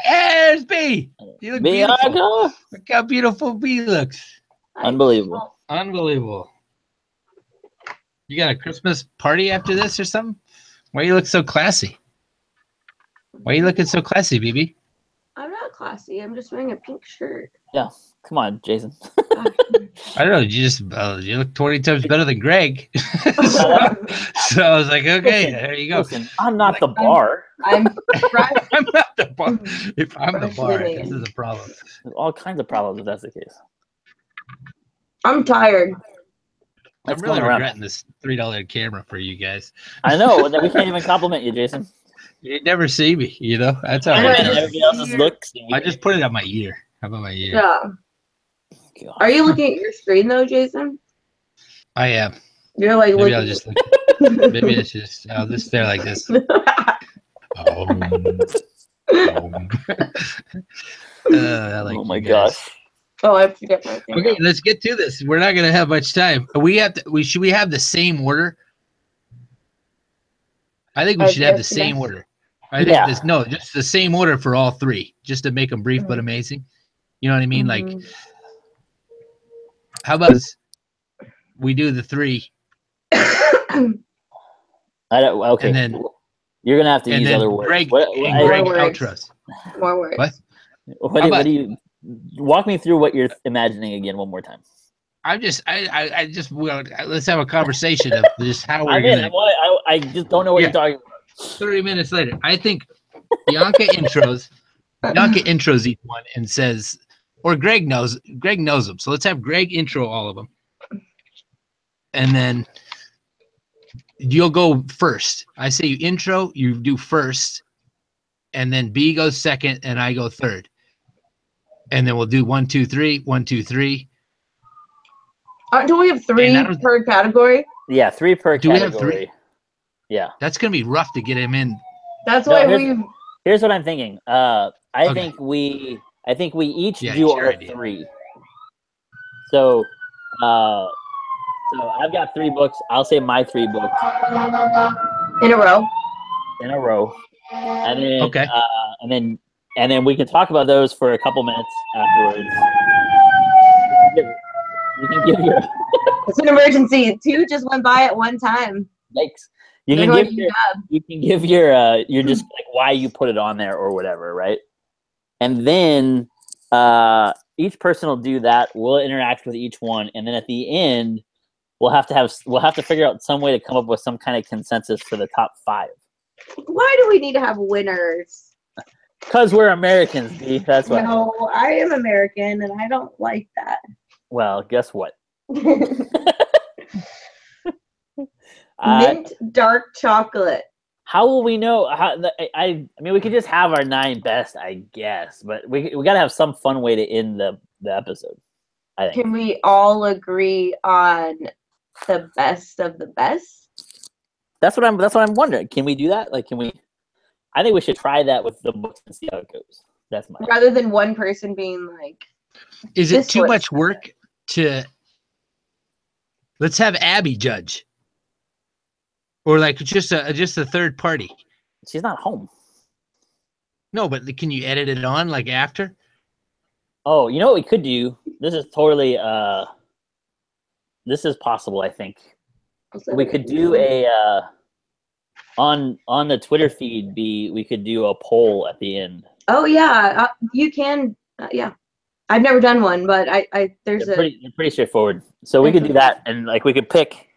There's B. You look beautiful. Bianca. Look how beautiful B looks. Unbelievable. Unbelievable. You got a Christmas party after this or something? Why you look so classy? Why are you looking so classy, BB? I'm not classy. I'm just wearing a pink shirt. Yeah. Come on, Jason. I don't know. You look 20 times better than Greg. so I was like, okay, there you go. Listen, I'm not the bar. I'm I'm not the bar. If I'm the bar, Freshly this is a problem. There's all kinds of problems if that's the case. I'm tired. I'm really regretting this $3 camera for you guys. I know that we can't even compliment you, Jason. You never see me, you know. That's how Everybody else's looks. I just put it on my ear. How about my ear? Yeah. God. Are you looking at your screen though, Jason? I am. You're like Maybe looking. I'll just look. Maybe I'll just stare like this. Oh my gosh. Oh, I have to get my thing. Okay, let's get to this. We're not gonna have much time. We have to. Should we have the same order? I think we should have the same order. I think just the same order for all three, just to make them brief but amazing. You know what I mean? Like, how about we do the three? I don't. Okay. And then you're gonna have to use other words. Greg outros. More words. What do you? Walk me through what you're imagining again one more time. I just let's have a conversation of just how we're gonna. I just don't know what you're talking about. 30 minutes later, I think Bianca intros each one and says, or Greg knows them. So let's have Greg intro all of them, and then you'll go first. I say you intro, you do first, and then B goes second, and I go third. And then we'll do 1, 2, 3, 1, 2, 3. Don't we have 3 per category? Yeah, 3 per category. Do we have 3? Yeah. That's gonna be rough to get him in. That's why Here's what I'm thinking. I think we each do our 3. So I've got 3 books. I'll say my 3 books in a row. And then and then we can talk about those for a couple minutes afterwards. You can give your. It's an emergency. 2 just went by at one time. Yikes! You can give your just like why you put it on there or whatever, right? And then each person will do that. We'll interact with each one, and then at the end, we'll have to figure out some way to come up with some kind of consensus for the top 5. Why do we need to have winners? Because we're Americans, D. That's why. No, I am American, and I don't like that. Well, guess what? Mint dark chocolate. How will we know? I mean, we could just have our 9 best, I guess, but we got to have some fun way to end the episode. I think. Can we all agree on the best of the best? That's what I'm wondering. Can we do that? Like, can we? I think we should try that with the books and see how it goes. That's my rather than one person being like. Is it too much work to? Let's have Abby judge. Or like just a third party. She's not home. No, but can you edit it on like after? Oh, you know what we could do? This is totally this is possible, I think. We could do a on the Twitter feed we could do a poll at the end. Oh yeah, you can yeah. I've never done one, but they're pretty straightforward. So we could do that, and like we could pick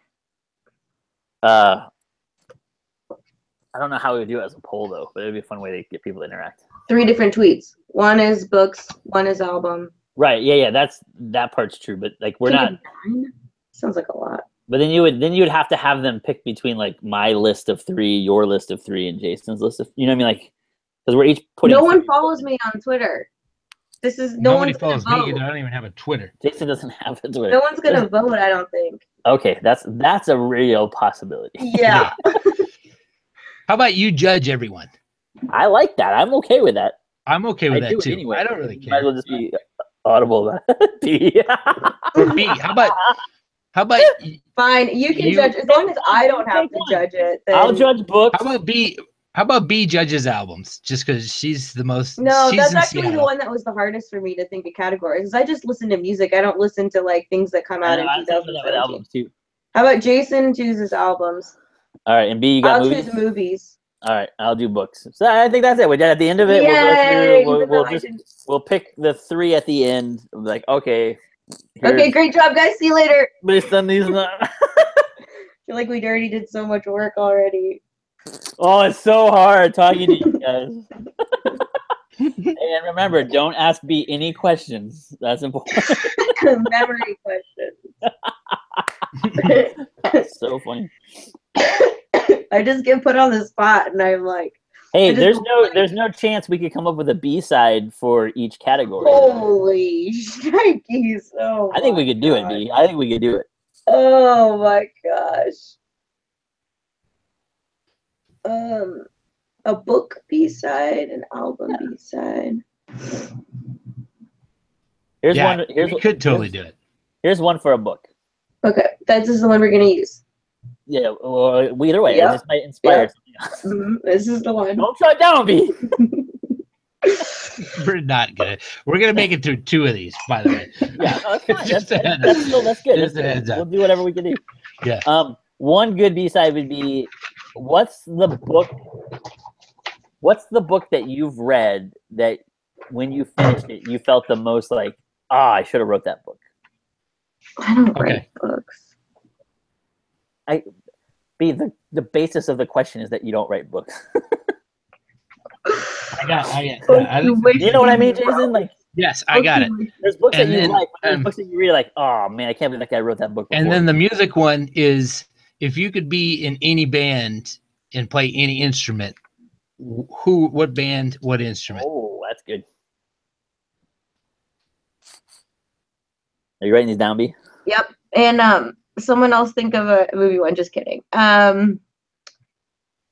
I don't know how we would do it as a poll though, but it'd be a fun way to get people to interact. 3 different tweets. One is books, one is album. Right. Yeah. That part's true, but like we're not. 9? Sounds like a lot. But then you would have to have them pick between like my list of 3, your list of 3, and Jason's list of. You know what I mean? Like because we're each putting. No one follows me on Twitter. This is nobody follows me either. I don't even have a Twitter. Jason doesn't have a Twitter. No one's gonna vote. I don't think. Okay, that's a real possibility. Yeah. How about you judge everyone? I like that. I'm okay with that. I'm okay with that too. Anyway. I don't really care. Might as well just be audible about B. Or B. How about fine, you can judge as long as I don't have to judge it. Then... I'll judge books. How about B? How about B judges albums? Just because she's the most. No, she's that's in actually the Seattle. one that was the hardest for me to think of categories. Because I just listen to music. I don't listen to like things that come out in I thought that with 2017. albums too. How about Jason chooses albums? All right, and B, you got I'll movies? choose movies. All right, I'll do books. So I think that's it. At the end of it, Yay! we'll pick the 3 at the end. Like, okay. Okay, great job, guys. See you later. Based on these. I feel like we already did so much work already. Oh, it's so hard talking to you guys. And remember, don't ask B any questions. That's important. Memory questions. So funny. I just get put on the spot, and I'm like, hey, there's no chance we could come up with a B-side for each category. Holy shnikes! Oh, I think we could do it, B. I think we could do it. Oh my gosh. A book B-side, an album B-side. Here's one. We could totally do it. Here's one for a book. Okay, this is the one we're gonna use. Yeah, well, either way, Yeah. this might inspire something else. This is the one. Don't shut down, B. We're not gonna. We're gonna make it through 2 of these, by the way. Yeah, no, that's fine. Just a heads That's good. Just That's a heads good. up. We'll do whatever we can do. Yeah. One good B-side would be, what's the book that you've read that when you finished it, you felt the most like, I should have wrote that book? I don't write books. The basis of the question is that you don't write books. I got. You know what I mean, Jason? Like, yes, I got it. there's books And that you then, like, but there's books that you read like, oh man, I can't believe that guy wrote that book before. And then the music one is, if you could be in any band and play any instrument, what band, what instrument? Oh, that's good. Are you writing these down, B? Yep. And someone else think of a movie one. Just kidding.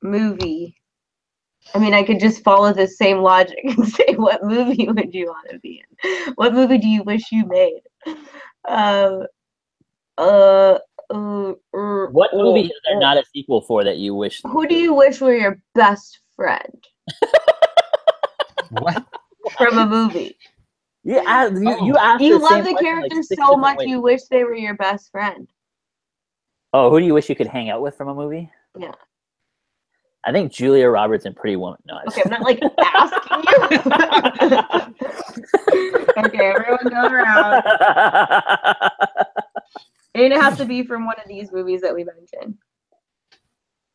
Movie. I mean, I could just follow the same logic and say, what movie would you want to be in? What movie do you wish you made? What movie is there not a sequel for that you wish? Who do you wish were your best friend? What? From a movie. You asked You the love same the question, character like, 6 so different much ways. you wish they were your best friend. Oh, who do you wish you could hang out with from a movie? Yeah. I think Julia Roberts and Pretty Woman. No, Okay, I'm not like asking you. Okay, everyone go around. And it has to be from one of these movies that we mentioned.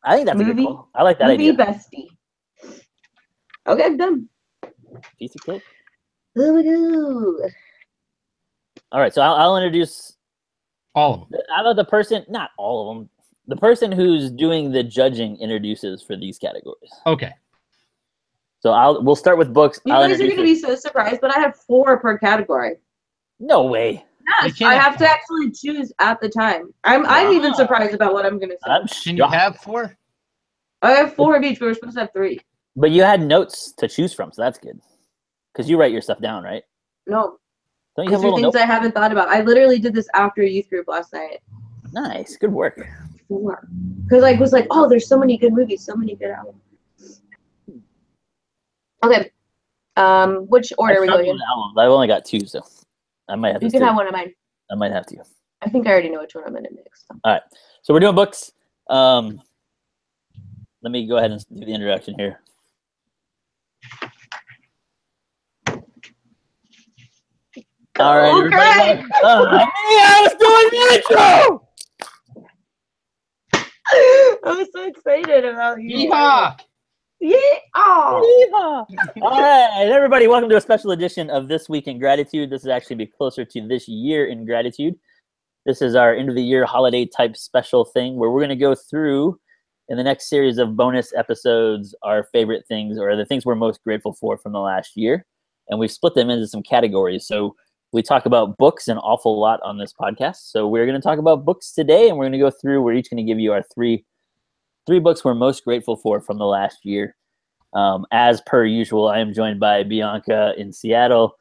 I think that's a good Movie? call. I like that Movie idea. bestie. Okay, done. Piece of cake. Ooh. All right, so I'll introduce. All of them. How about the person? Not all of them. The person who's doing the judging introduces for these categories. Okay. So we'll start with books. You guys are going to be so surprised, but I have 4 per category. No way. Yes, I have to actually choose at the time. I'm even surprised about what I'm going to say. Can you have 4? I have 4 of each, but we're supposed to have 3. But you had notes to choose from, so that's good. Because you write your stuff down, right? No. Don't you These have are little things notes? I haven't thought about. I literally did this after a youth group last night. Nice. Good work. 4. Because I was like, oh, there's so many good movies, so many good albums. Okay. Which order are we going in? I've only got 2, so I might have to. You can have one of mine. I might have to. I think I already know which one I'm going to mix. All right. So we're doing books. Let me go ahead and do the introduction here. All right, everybody. I was doing the intro. I was so excited about you. Yeehaw! Yeah. Oh. All right, everybody, welcome to a special edition of This Week in Gratitude. This is actually be closer to This Year in Gratitude. This is our end of the year holiday type special thing where we're going to go through in the next series of bonus episodes our favorite things or the things we're most grateful for from the last year. And we've split them into some categories. So we talk about books an awful lot on this podcast. So we're going to talk about books today, and we're going to go through. We're each going to give you our three books we're most grateful for from the last year. As per usual, I am joined by Bianca in Seattle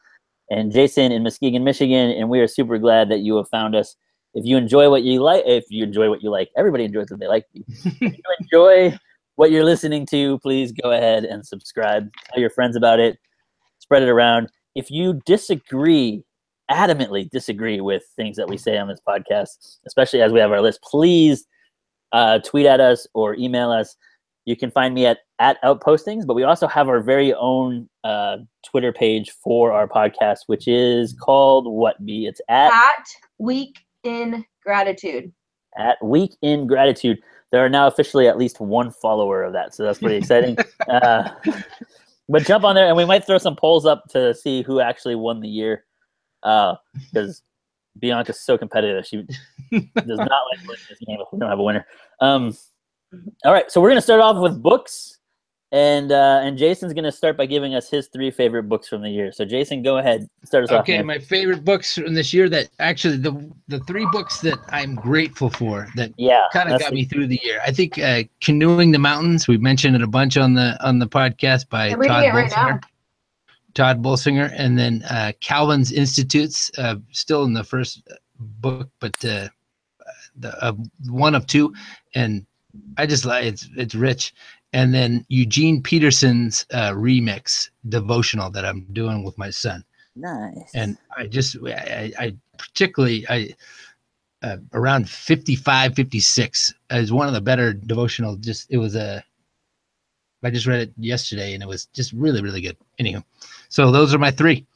and Jason in Muskegon, Michigan, and we are super glad that you have found us. If you enjoy what you like, everybody enjoys what they like. If you enjoy what you're listening to, please go ahead and subscribe. Tell your friends about it. Spread it around. If you adamantly disagree with things that we say on this podcast, especially as we have our list, please tweet at us or email us. You can find me at Outpostings, but we also have our very own Twitter page for our podcast, which is called what, B? It's at Week in Gratitude. At Week in Gratitude. There are now officially at least one follower of that, so that's pretty exciting. But jump on there, and we might throw some polls up to see who actually won the year, because Bianca's so competitive. She does not like winning this game if we don't have a winner. All right, so we're going to start off with books, and Jason's going to start by giving us his 3 favorite books from the year. So, Jason, go ahead. Start us off. Okay, my favorite books from this year, that actually the 3 books that I'm grateful for that kind of got me through the year. I think Canoeing the Mountains, we mentioned it a bunch on the podcast by Todd Bolsinger. Todd Bolsinger, and then Calvin's Institutes, still in the first book, but the one of 2, and I just like it's rich. And then Eugene Peterson's remix devotional that I'm doing with my son. Nice. And I particularly around 55, 56 is one of the better devotional. I just read it yesterday and it was just really, really good. Anywho, so those are my 3.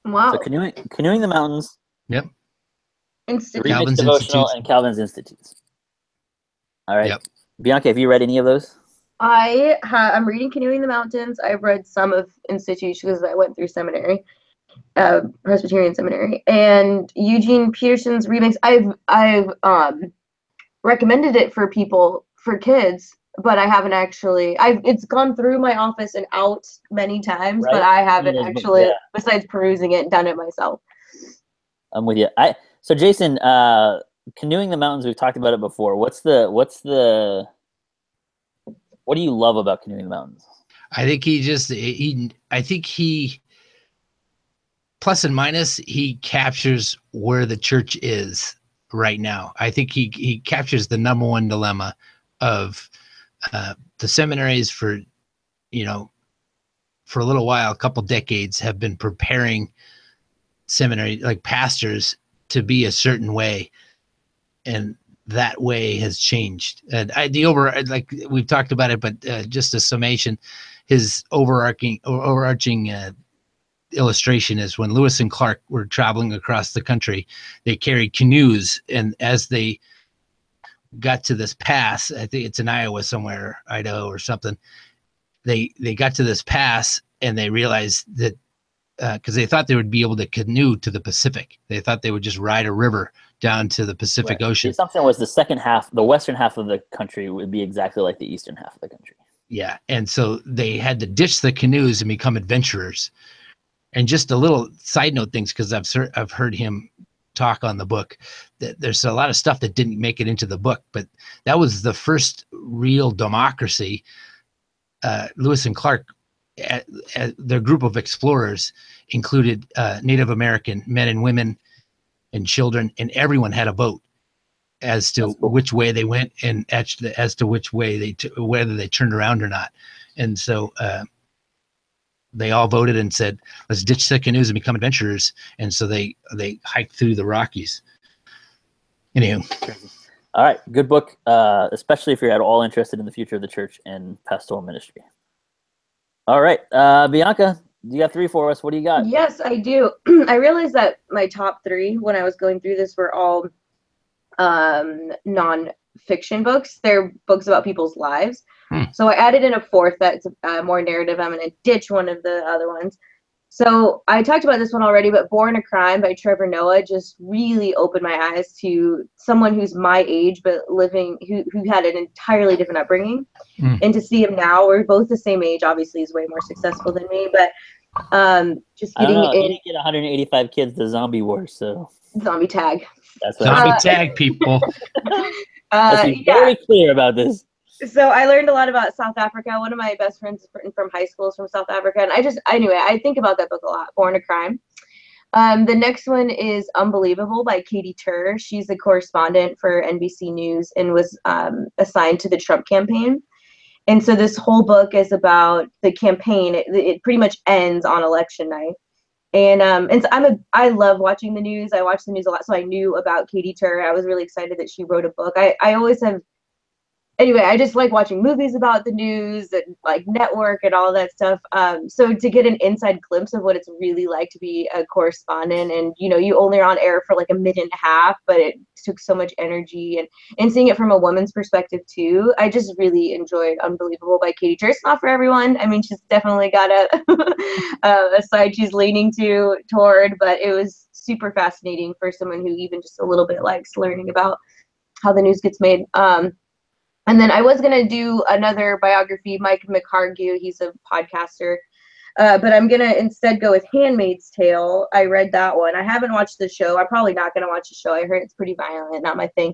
Wow. So Canoeing the Mountains. Yep. Remix devotional and Calvin's Institutes. All right. Yep. Bianca, have you read any of those? I'm reading Canoeing the Mountains. I've read some of Institutes because I went through seminary, Presbyterian seminary, and Eugene Peterson's remix. I've recommended it for kids, but I haven't actually. It's gone through my office and out many times, right? But I haven't actually, besides perusing it, done it myself. I'm with you. So Jason, Canoeing the Mountains, we've talked about it before. What do you love about Canoeing the Mountains? I think he plus and minus, he captures where the church is right now. I think he captures the number one dilemma of the seminaries for a little while, a couple decades, have been preparing seminary, like pastors, to be a certain way. And that way has changed. And like we've talked about it, but just a summation, his overarching illustration is when Lewis and Clark were traveling across the country, they carried canoes, and as they got to this pass, I think it's in Iowa somewhere, Idaho or something, they got to this pass and they realized that because they thought they would be able to canoe to the Pacific. They thought they would just ride a river down to the Pacific Ocean. The assumption was the western half of the country would be exactly like the eastern half of the country. Yeah, and so they had to ditch the canoes and become adventurers. And just a little side note things, because I've heard him talk on the book, that there's a lot of stuff that didn't make it into the book, but that was the first real democracy. Lewis and Clark, their group of explorers included Native American men and women and children, and everyone had a vote as to which way they went and as to which way whether they turned around or not. And so they all voted and said, let's ditch the canoes and become adventurers. And so they hiked through the Rockies. Anywho. All right. Good book, especially if you're at all interested in the future of the church and pastoral ministry. All right. Bianca, you got 3 for us. What do you got? Yes, I do. I realized that my top 3 when I was going through this were all non-fiction books. They're books about people's lives. So I added in a 4th that's more narrative. I'm going to ditch one of the other ones. So I talked about this one already, but Born a Crime by Trevor Noah just really opened my eyes to someone who's my age, but living, who had an entirely different upbringing. And to see him now, we're both the same age, obviously he's way more successful than me, but just getting in. You didn't get 185 kids to Zombie Wars, so. Zombie tag. That's what Zombie tag, people. Let's be very clear about this. So I learned a lot about South Africa. One of my best friends from high school is from South Africa. And I think about that book a lot, Born a Crime. The next one is Unbelievable by Katie Tur. She's a correspondent for NBC News and was assigned to the Trump campaign. And so this whole book is about the campaign. It pretty much ends on election night. And so I love watching the news. I watch the news a lot, so I knew about Katie Tur. I was really excited that she wrote a book. I always have. Anyway, I just like watching movies about the news and like Network and all that stuff. So to get an inside glimpse of what it's really like to be a correspondent, and you only are on air for like a minute and a half, but it took so much energy, and seeing it from a woman's perspective too. I just really enjoyed Unbelievable by Katie Tur. It's not for everyone. I mean, she's definitely got a side she's leaning toward, but it was super fascinating for someone who even just a little bit likes learning about how the news gets made. And then I was going to do another biography, Mike McHargue. He's a podcaster. But I'm going to instead go with Handmaid's Tale. I read that one. I haven't watched the show. I'm probably not going to watch the show. I heard it's pretty violent, not my thing.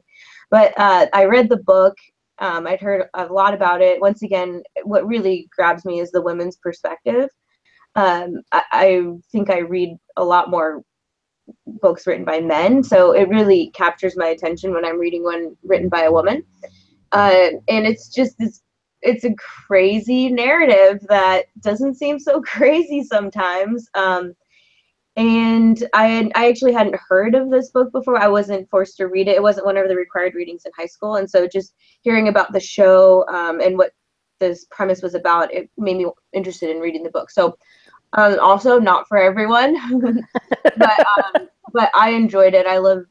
But I read the book. I'd heard a lot about it. Once again, what really grabs me is the women's perspective. I think I read a lot more books written by men. So it really captures my attention when I'm reading one written by a woman. And it's just it's a crazy narrative that doesn't seem so crazy sometimes. And I actually hadn't heard of this book before. I wasn't forced to read it. It wasn't one of the required readings in high school. And so just hearing about the show and what this premise was about, it made me interested in reading the book. So also not for everyone, but I enjoyed it. I love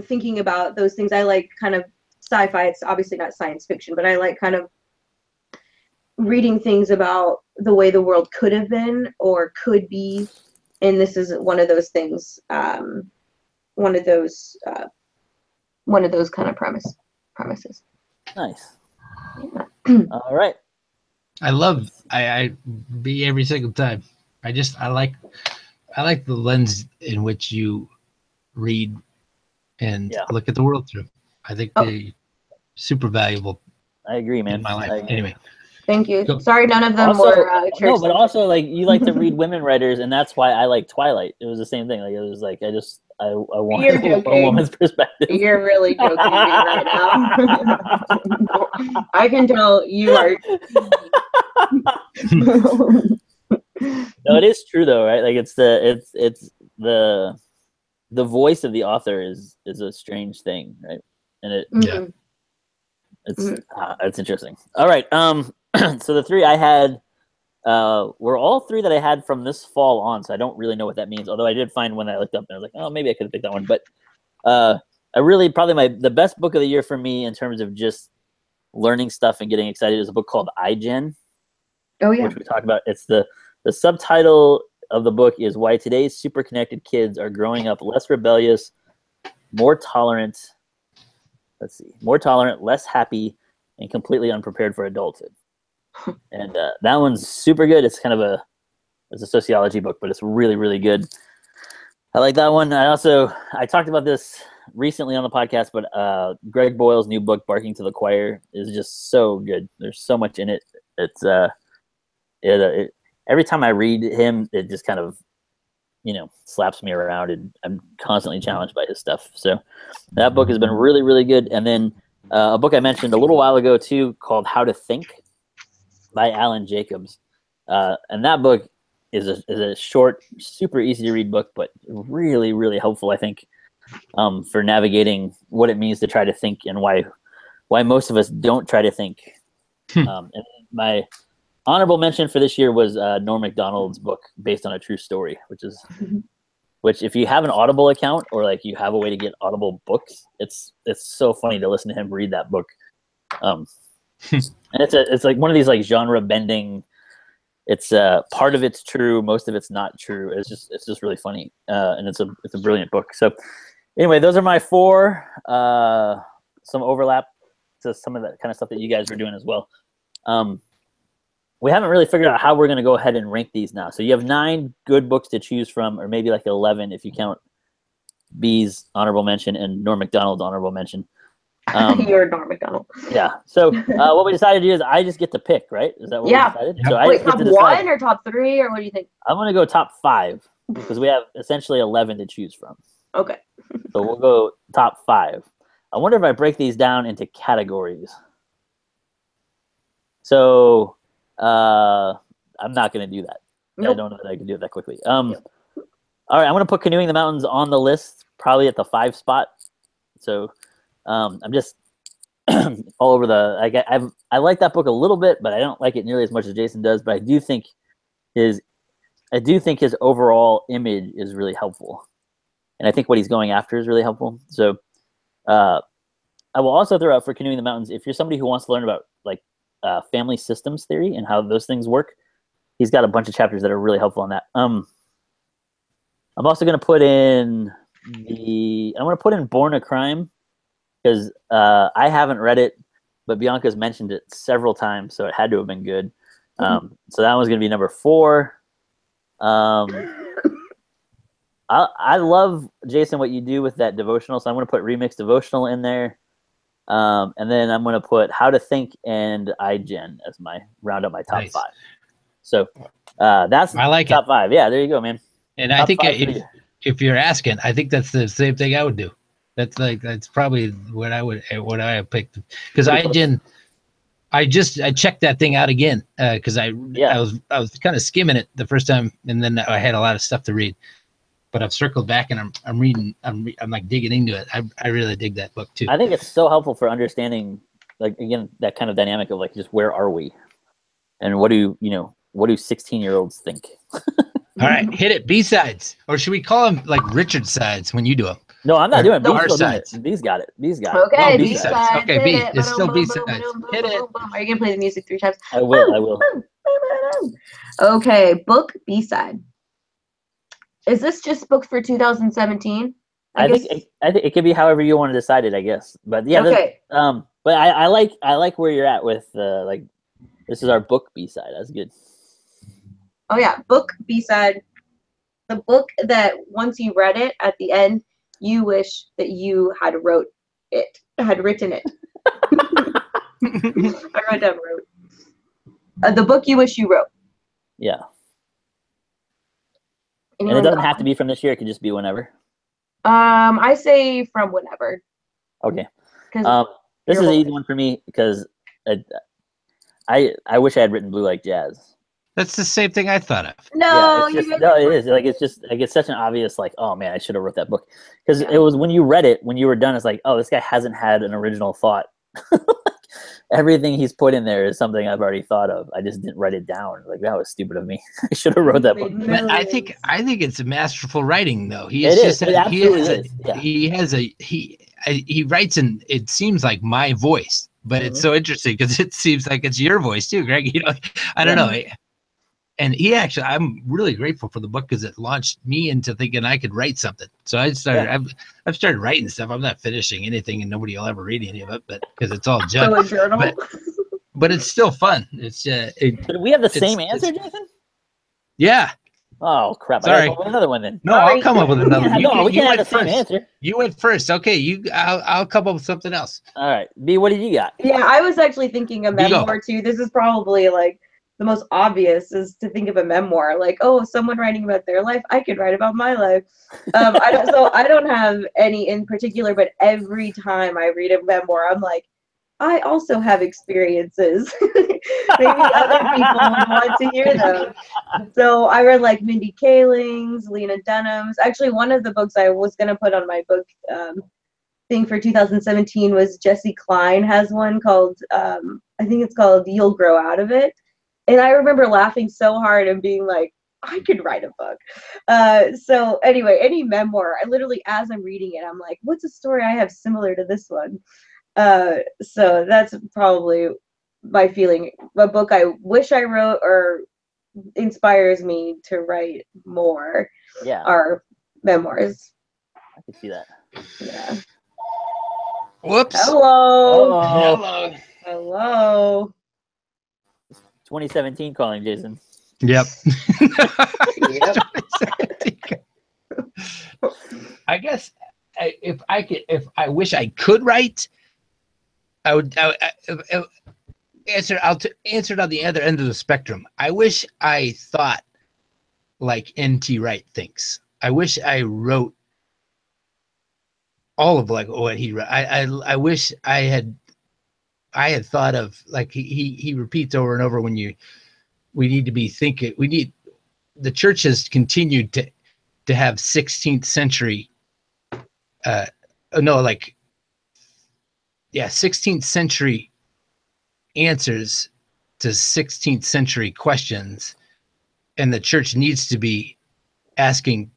thinking about those things. I like kind of sci-fi. It's obviously not science fiction, but I like kind of reading things about the way the world could have been or could be, and this is one of those things. One of those kind of premises. Nice. Yeah. All right. I be every single time. I like the lens in which you read and look at the world through. I think they're super valuable. I agree, man. In my life. Anyway. Thank you. Sorry, none of them also, were church. No, but also like you like to read women writers, and that's why I like Twilight. It was the same thing. Like it was like I want a woman's perspective. You're really joking me right now. I can tell you are. No, it is true though, right? Like it's the voice of the author is a strange thing, right? And it's interesting. All right. So the three I had were all three that I had from this fall on. So I don't really know what that means. Although I did find one that I looked up and I was like, oh, maybe I could have picked that one. But I really probably the best book of the year for me in terms of just learning stuff and getting excited is a book called iGen. Oh yeah. Which we talked about. It's the subtitle of the book is Why Today's Super Connected Kids Are Growing Up Less Rebellious, More Tolerant. Let's see, more tolerant, less happy, and completely unprepared for adulthood. And that one's super good. It's kind of it's a sociology book, but it's really, really good. I like that one. I talked about this recently on the podcast, but Greg Boyle's new book, Barking to the Choir, is just so good. There's so much in it. It's every time I read him, it just kind of, slaps me around, and I'm constantly challenged by his stuff. So that book has been really, really good. And then a book I mentioned a little while ago too, called How to Think by Alan Jacobs. And that book is a short, super easy to read book, but really, really helpful, I think, for navigating what it means to try to think and why most of us don't try to think. And my honorable mention for this year was Norm Macdonald's book Based on a True Story, which if you have an Audible account or like you have a way to get Audible books, it's so funny to listen to him read that book. And it's like one of these like genre bending. It's part of it's true, most of it's not true. It's just really funny, and it's a brilliant book. So anyway, those are my four. Some overlap to some of that kind of stuff that you guys were doing as well. We haven't really figured out how we're going to go ahead and rank these now. So you have 9 good books to choose from, or maybe like 11 if you count B's honorable mention and Norm Macdonald's honorable mention. You're Norm Macdonald. Yeah. So what we decided to do is I just get to pick, right? Is that what we decided? Yep. So I Wait, just get top to decide. 1 or top 3, or what do you think? I'm going to go top 5 because we have essentially 11 to choose from. Okay. So we'll go top 5. I wonder if I break these down into categories. So I'm not going to do that. Nope. I don't know that I can do it that quickly. All right, I'm going to put Canoeing the Mountains on the list, probably at the 5 spot. So I'm just all over the. I like that book a little bit, but I don't like it nearly as much as Jason does. But I do think his overall image is really helpful, and I think what he's going after is really helpful. So I will also throw out for Canoeing the Mountains, if you're somebody who wants to learn about like family systems theory and how those things work, he's got a bunch of chapters that are really helpful on that. I'm also going to put in Born a Crime, because I haven't read it, but Bianca's mentioned it several times, so it had to have been good. So that one's going to be number 4. I love, Jason, what you do with that devotional, so I'm going to put Remix Devotional in there. And then I'm going to put How to Think and iGen as my round up my top 5. So that's I like top 5. Yeah, there you go, man. And top I think 5 if you're asking, I think that's the same thing I would do. That's probably what I have picked, because I checked that thing out again because I was kind of skimming it the first time, and then I had a lot of stuff to read. But I've circled back and I'm reading. I'm like digging into it. I really dig that book too. I think it's so helpful for understanding, like, again, that kind of dynamic of like just where are we, and what do 16-year-olds think? All right, hit it. B-sides, or should we call them like Richard sides when you do them? No, I'm not doing it. R sides. B's got it. Okay, B-sides. Okay, B. It's still B-sides. Hit it. Are you gonna play the music 3 times? I will. Okay, book B-side. Is this just books for 2017? I think it could be however you want to decide it, I guess. But yeah, okay. But I like where you're at with like, this is our book B-side. That's good. Oh yeah, book B-side. The book that once you read it, at the end, you wish that you had written it. I wrote down wrote. The book you wish you wrote. Yeah. Anyone and it doesn't have to be from this year. It could just be whenever. I say from whenever. Okay. This is an easy one for me because I wish I had written Blue Like Jazz. That's the same thing I thought of. No, it is. Like, it's just like, it's such an obvious, like, oh man, I should have wrote that book, because it was when you read it, when you were done, it's like, oh, this guy hasn't had an original thought. Everything he's put in there is something I've already thought of. I just didn't write it down. Like, that was stupid of me. I should have wrote that book. But I think it's a masterful writing, though. He writes, and it seems like my voice, but it's so interesting because it seems like it's your voice too, Greg. I don't know. And I'm really grateful for the book because it launched me into thinking I could write something. So I've started writing stuff. I'm not finishing anything, and nobody will ever read any of it, but because it's all junk. So a journal. But it's still fun. It's Did we have the same answer, Jason? Yeah. Oh crap! Sorry. I got another one then. No, I'll come up with another. We can't have the same answer. You went first. Okay, I'll come up with something else. All right, B. What did you got? Yeah, I was actually thinking a memoir too. This is probably like the most obvious, is to think of a memoir. Like, oh, someone writing about their life, I could write about my life. I don't have any in particular, but every time I read a memoir, I'm like, I also have experiences. Maybe other people would want to hear them. So I read like Mindy Kaling's, Lena Dunham's. Actually, one of the books I was going to put on my book thing for 2017 was Jessie Klein has one called, I think it's called You'll Grow Out of It. And I remember laughing so hard and being like, I could write a book. So anyway, any memoir, I literally, as I'm reading it, I'm like, what's a story I have similar to this one? So that's probably my feeling. A book I wish I wrote or inspires me to write more are memoirs. I can see that. Yeah. Whoops. Hello. 2017 calling, Jason. Yep. I guess if I wish I could write, I would answer it on the other end of the spectrum. I wish I thought like N.T. Wright thinks. I wish I wrote all of like what he wrote. I wish I had I had thought of, like he repeats over and over, we need to be thinking, the church has continued to have 16th century 16th century answers to 16th century questions, and the church needs to be asking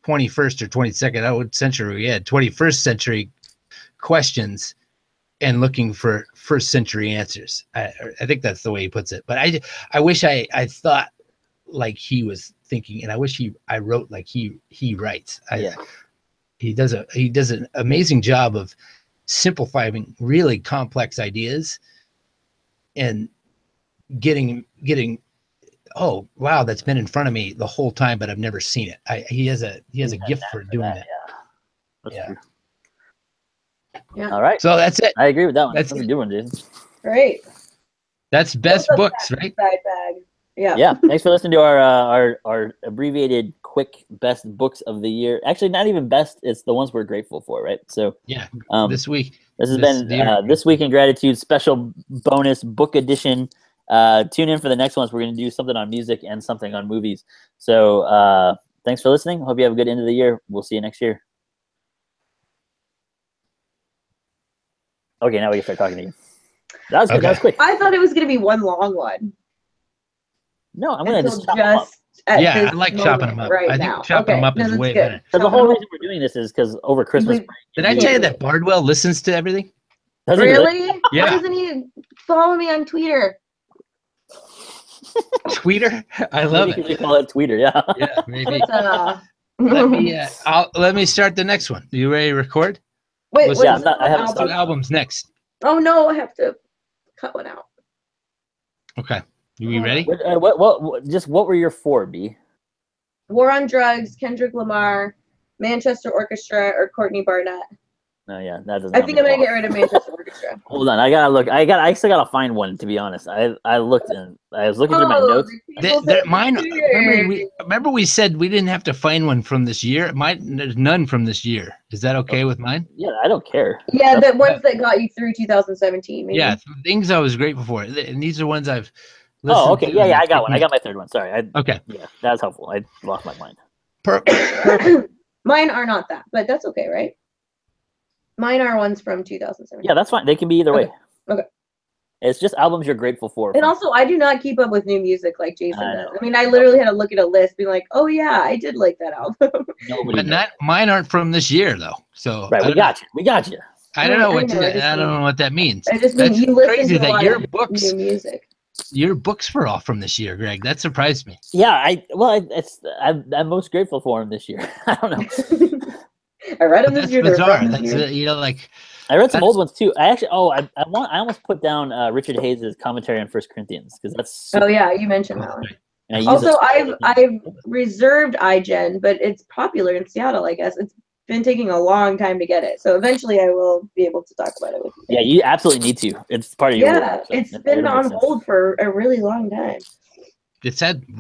21st or 22nd century, we had 21st century questions and looking for first century answers. I think that's the way he puts it. But I wish I thought like he was thinking, and I wish I wrote like he writes. He does an amazing job of simplifying really complex ideas and getting oh wow, that's been in front of me the whole time, but I've never seen it. He has a gift for doing that. Yeah. Yeah. All right. So that's it. I agree with that one. That's a good one, dude. Great. That's best books, right? Side bag. Yeah. Yeah. Thanks for listening to our abbreviated quick best books of the year. Actually, not even best. It's the ones we're grateful for, right? So yeah. This week. This has been This Week in Gratitude special bonus book edition. Tune in for the next ones. We're going to do something on music and something on movies. So thanks for listening. Hope you have a good end of the year. We'll see you next year. Okay, now we can start talking to you. That was good. That was quick. I thought it was going to be one long one. No, I'm going to just chop them up. Yeah, I like chopping them up. Right I think chopping them up is way better. So the whole reason we're doing this is because over Christmas break. Did I tell you that Bardwell listens to everything? Really? Yeah. Why doesn't he follow me on Twitter? Tweeter? I love it. You call it Tweeter, yeah. Yeah, maybe. Let me start the next one. You ready to record? Wait, I have 2 albums next. Oh no, I have to cut one out. Okay. Are we ready? What were your 4, B? War on Drugs, Kendrick Lamar, Manchester Orchestra, or Courtney Barnett. Oh yeah, that doesn't. I think I'm gonna get rid of Manchester Orchestra. Hold on, I gotta look. I still gotta find one, to be honest. I looked and I was looking through my notes. Mine. Remember we said we didn't have to find one from this year. There's none from this year. Is that okay with mine? Yeah, I don't care. Yeah, the ones that got you through 2017. Maybe. Yeah, things I was grateful for, and these are ones I've. Oh, okay. Yeah, I got one. I got my 3rd one. Sorry. Okay. Yeah, that was helpful. I lost my mind. Perfect. Mine are not that, but that's okay, right? Mine are ones from 2017. Yeah, that's fine. They can be either way. Okay. It's just albums you're grateful for. And also, I do not keep up with new music like Jason does. I mean, I literally had to look at a list, being like, "Oh yeah, I did like that album." But mine aren't from this year though. So right, we got you. I don't know what that means. I just mean you listen crazy to a that lot your of books, new music. Your books were all from this year, Greg. That surprised me. Yeah, I'm most grateful for him this year. I don't know. I read them this year. Bizarre. That's I read some old ones too. I almost put down Richard Hayes' commentary on 1 Corinthians because that's. Oh yeah, you mentioned that one. Also, I've reserved iGen, but it's popular in Seattle. I guess it's been taking a long time to get it, so eventually I will be able to talk about it with you. Yeah, you absolutely need to. It's part of your work, so it's been on hold for a really long time.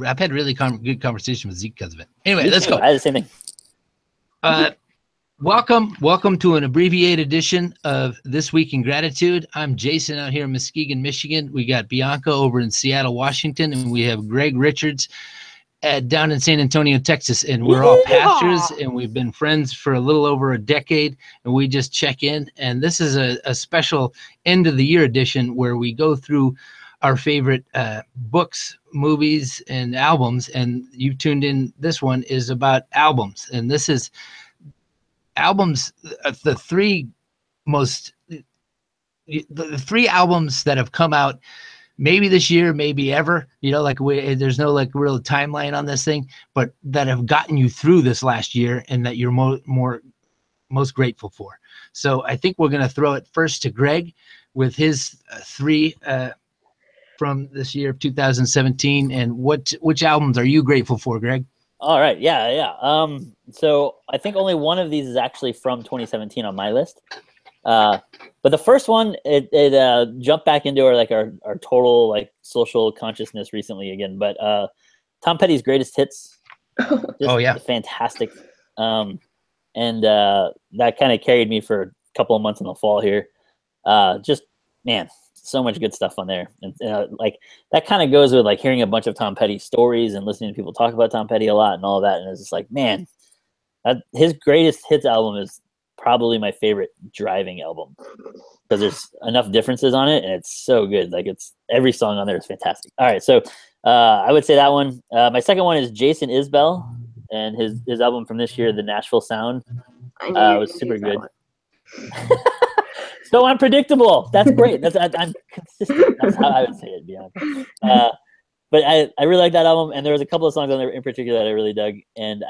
I've had really good conversation with Zeke because of it. Anyway, let's go. I had the same thing. Welcome to an abbreviated edition of This Week in Gratitude. I'm Jason out here in Muskegon, Michigan. We got Bianca over in Seattle, Washington, and we have Greg Richards down in San Antonio, Texas. And we're all pastors, and we've been friends for a little over a decade, and we just check in. And this is a special end of the year edition where we go through our favorite books, movies, and albums. And you tuned in. This one is about albums, and this is albums, the 3 albums that have come out maybe this year, maybe ever, there's no real timeline on this thing, but that have gotten you through this last year and that you're most grateful for. So I think we're going to throw it first to Greg with his 3 from this year of 2017. And which albums are you grateful for, Greg? All right. Yeah. So I think only one of these is actually from 2017 on my list. But the first one, it jumped back into our total social consciousness recently again. But Tom Petty's Greatest Hits. Oh yeah, fantastic. And that kind of carried me for a couple of months in the fall here. Just man, so much good stuff on there, and like that kind of goes with like hearing a bunch of Tom Petty stories and listening to people talk about Tom Petty a lot and all that. And it's just like, man, his greatest hits album is probably my favorite driving album because there's enough differences on it and it's so good. Like it's every song on there is fantastic. All right, so I would say that one. My second one is Jason Isbell and his album from this year, The Nashville Sound. Was super good. So unpredictable. That's great. I'm consistent. That's how I would say it. But I really like that album, and there was a couple of songs on there in particular that I really dug. And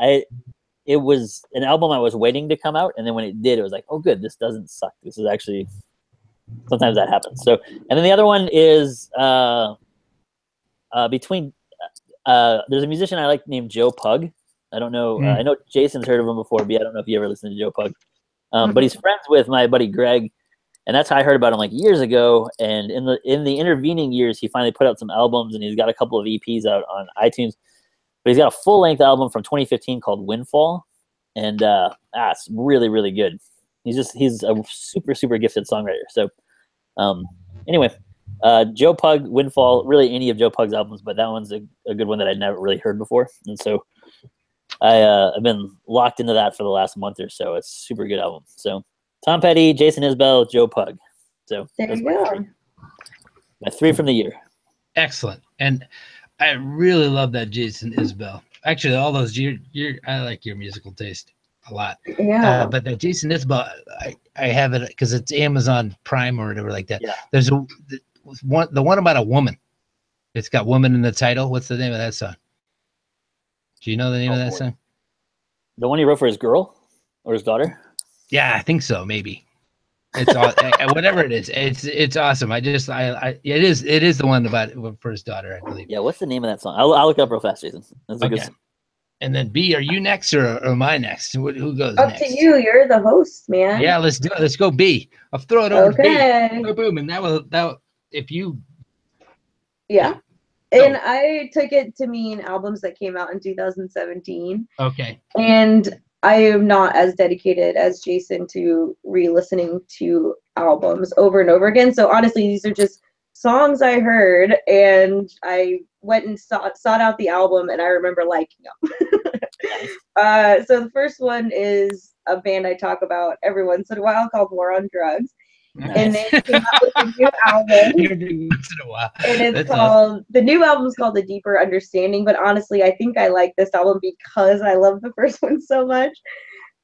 it was an album I was waiting to come out, and then when it did, it was like, oh, good. This doesn't suck. This is actually sometimes that happens. So, and then the other one is between. There's a musician I like named Joe Pug. I don't know. I know Jason's heard of him before, but I don't know if you ever listened to Joe Pug. But he's friends with my buddy Greg, and that's how I heard about him like years ago. And in the intervening years, he finally put out some albums, and he's got a couple of EPs out on iTunes. But he's got a full-length album from 2015 called Windfall, and it's really, really good. He's a super, super gifted songwriter. So anyway, Joe Pug, Windfall, really any of Joe Pug's albums, but that one's a good one that I'd never really heard before. And so I've been locked into that for the last month or so. It's a super good album. So Tom Petty, Jason Isbell, Joe Pug. So there you go. My three from the year. Excellent. And I really love that Jason Isbell. Actually, all those I like your musical taste a lot. Yeah. But that Jason Isbell, I have it because it's Amazon Prime or whatever like that. Yeah. There's the one about a woman. It's got woman in the title. What's the name of that song? Do you know the name of that song? The one he wrote for his girl or his daughter? Yeah, I think so. Maybe. It's all, whatever it is. It's awesome. It is the one about for his daughter, I believe. Yeah. What's the name of that song? I'll look it up real fast, Jason. That's a good song. And then B, are you next or am I next? Who goes Up next? to you. You're the host, man. Yeah, let's do it. Let's go B. I'll throw it over to B. Okay. Boom, and that will if you. Yeah. And I took it to mean albums that came out in 2017. Okay. And I am not as dedicated as Jason to re-listening to albums over and over again. So honestly, these are just songs I heard, and I went and sought out the album, and I remember liking them. So the first one is a band I talk about every once in a while called War on Drugs. Nice. And they came out with a new album. Once in a while. And it's called, the new album is called The Deeper Understanding, but honestly, I think I like this album because I love the first one so much.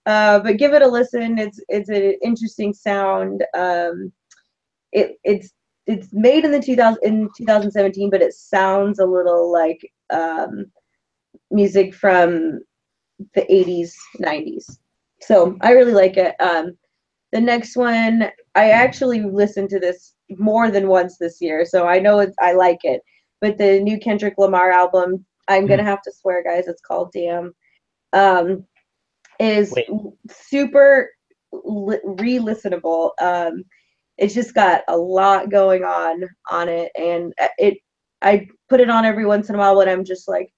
But give it a listen. It's an interesting sound. It's made in 2017, but it sounds a little like music from the 80s, 90s. So I really like it. The next one, I actually listened to this more than once this year, so I know I like it. But the new Kendrick Lamar album, I'm gonna have to swear, guys, it's called Damn. Is super re-listenable. It's just got a lot going on it, and I put it on every once in a while when I'm just like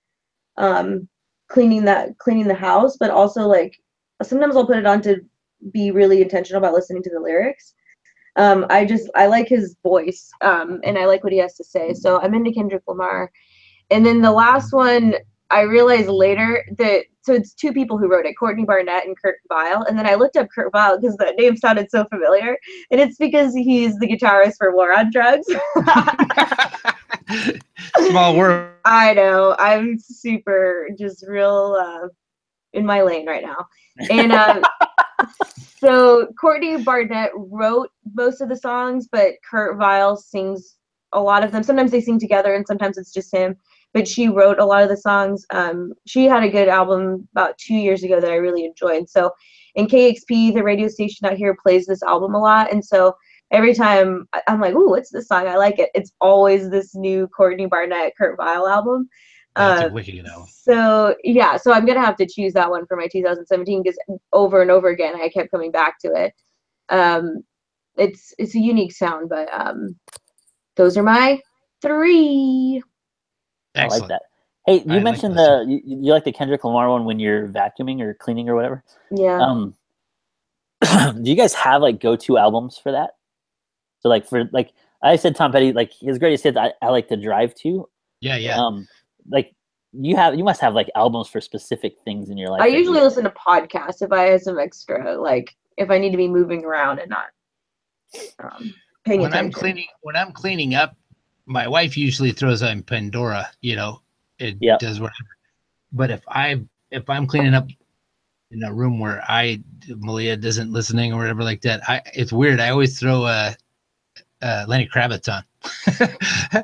cleaning the house, but also like sometimes I'll put it on to be really intentional about listening to the lyrics. I like his voice, and I like what he has to say. So I'm into Kendrick Lamar. And then the last one, I realized later so it's two people who wrote it, Courtney Barnett and Kurt Vile. And then I looked up Kurt Vile because that name sounded so familiar. And it's because he's the guitarist for War on Drugs. Small world. I know. I'm super just real in my lane right now. And so Courtney Barnett wrote most of the songs, but Kurt Vile sings a lot of them. Sometimes they sing together and sometimes it's just him. But she wrote a lot of the songs. She had a good album about 2 years ago that I really enjoyed. So, and KXP, the radio station out here, plays this album a lot. And so every time I'm like, ooh, what's this song? I like it. It's always this new Courtney Barnett, Kurt Vile album. That's a wicked album. So, yeah. So I'm going to have to choose that one for my 2017 because over and over again, I kept coming back to it. It's a unique sound, but those are my three. Excellent. I like that. Hey, you mentioned you like the Kendrick Lamar one when you're vacuuming or cleaning or whatever. Yeah. Do you guys have like go-to albums for that? So like I said Tom Petty, like his greatest hits. I like to drive to. Yeah. Like you must have like albums for specific things in your life. I usually listen to podcasts if I have some extra, like if I need to be moving around and not paying attention. When I'm cleaning up, my wife usually throws on Pandora. It does whatever. But if I'm cleaning up in a room where Malia isn't listening or whatever like that, it's weird. I always throw Lenny Kravitz on. I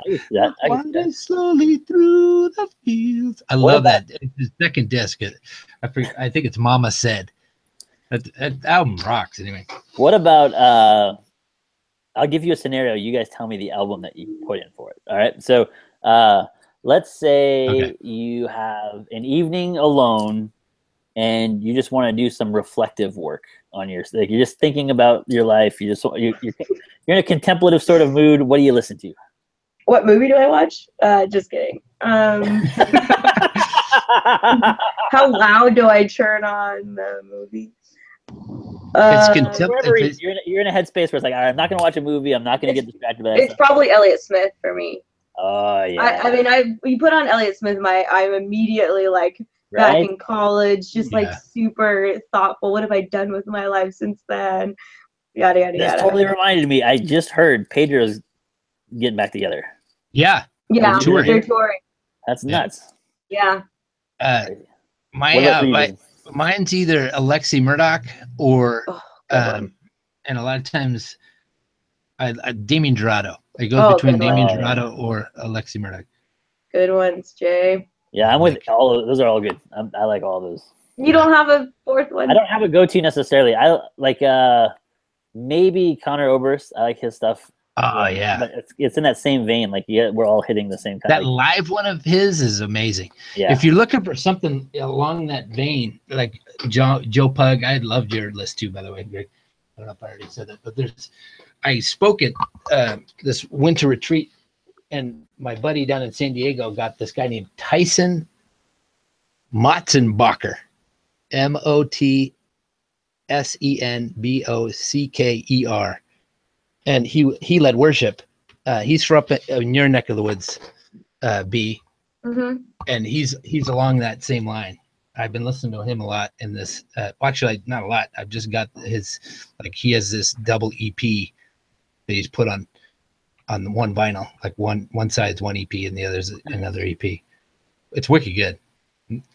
Wander slowly through the fields. I love that. It's the second disc. I think it's Mama Said. That album rocks anyway. What about I'll give you a scenario. You guys tell me the album that you put in for it. All right. So let's say you have an evening alone and you just want to do some reflective work on you're just thinking about your life. You're in a contemplative sort of mood. What do you listen to? What movie do I watch? Just kidding. How loud do I turn on the movie? You're in a headspace where it's like, all right, I'm not going to watch a movie. I'm not going to get distracted by that. It's probably Elliott Smith for me. Oh yeah. You put on Elliott Smith, I'm immediately like back in college, just like super thoughtful. What have I done with my life since then? Yada yada yada. That totally reminded me. I just heard Pedro's getting back together. Yeah. They're touring. That's nuts. Yeah. Mine's either Alexi Murdoch or and a lot of times Damien Jurado. I go between Damien Jurado or Alexi Murdoch. Good ones, Jay. Yeah, I'm with all of those. Are all good. I like all those. You don't have a fourth one? I don't have a go-to necessarily. I like maybe Conor Oberst. I like his stuff. Oh yeah, but it's in that same vein. Like we're all hitting the same kind. That live one of his is amazing. Yeah. If you're looking for something along that vein, like Joe Pug, I loved your list too, by the way, Greg. I don't know if I already said that, but I spoke at this winter retreat, and my buddy down in San Diego got this guy named Tyson Motsenbocker, Motsenbocker. And he led worship. He's from up in your neck of the woods, B. Mm-hmm. And he's along that same line. I've been listening to him a lot in this. Actually, not a lot. I've just got he has this double EP that he's put on the one vinyl. Like one side's one EP and the other's another EP. It's wicked good.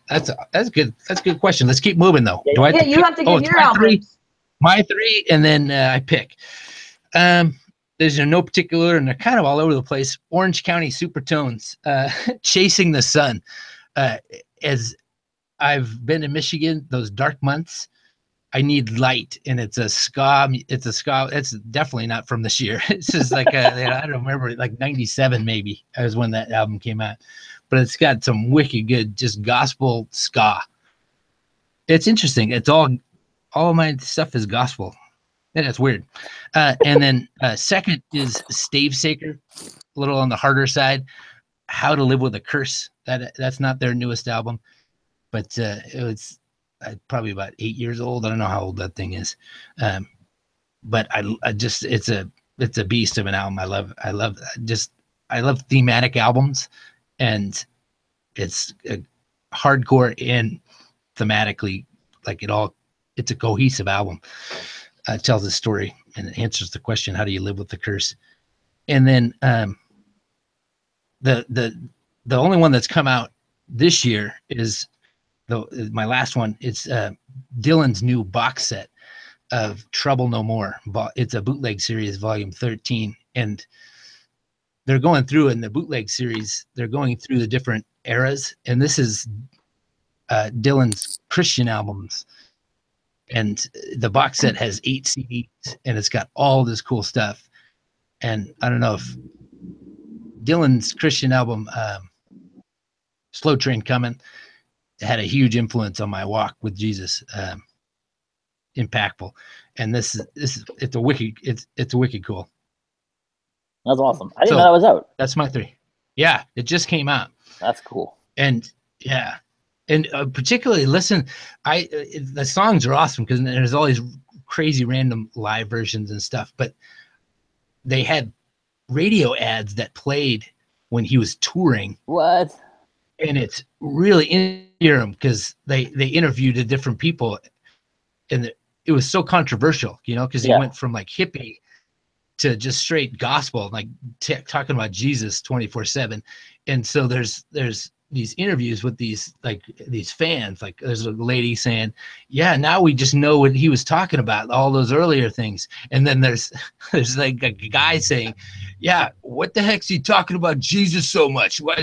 That's good. That's a good question. Let's keep moving though. Do I have to you have to give your albums. My three, and then I pick. There's no particular, and they're kind of all over the place. Orange County Supertones, Chasing the Sun. As I've been in Michigan, those dark months, I need light, and it's a ska. It's definitely not from this year. It's just like I don't remember, like '97 maybe was when that album came out, but it's got some wicked good, just gospel ska. It's interesting. It's all of my stuff is gospel. Yeah, that's weird. And then second is Stavesacre, a little on the harder side. How to Live with a Curse. That's not their newest album, but it was probably about 8 years old. I don't know how old that thing is, but I just it's a beast of an album. I love thematic albums, and it's hardcore and thematically it's a cohesive album. Tells a story and it answers the question, how do you live with the curse? And then the only one that's come out this year is my last one. It's Dylan's new box set of Trouble No More. It's a bootleg series, volume 13, and they're going through in the bootleg series. They're going through the different eras, and this is Dylan's Christian albums. And the box set has 8 CDs, and it's got all this cool stuff. And I don't know if Dylan's Christian album, Slow Train Coming, had a huge influence on my walk with Jesus. Impactful. And it's a wicked cool. That's awesome. I didn't know that was out. That's my 3. Yeah, it just came out. That's cool. And yeah. And particularly the songs are awesome because there's all these crazy random live versions and stuff, but they had radio ads that played when he was touring. What? And it's really interesting because they interviewed the different people, and it was so controversial, you know, because he went from like hippie to just straight gospel, like talking about Jesus 24/7. And so there's these interviews with these fans. Like there's a lady saying, yeah, now we just know what he was talking about, all those earlier things. And then there's like a guy saying, yeah, what the heck's he talking about Jesus so much? Why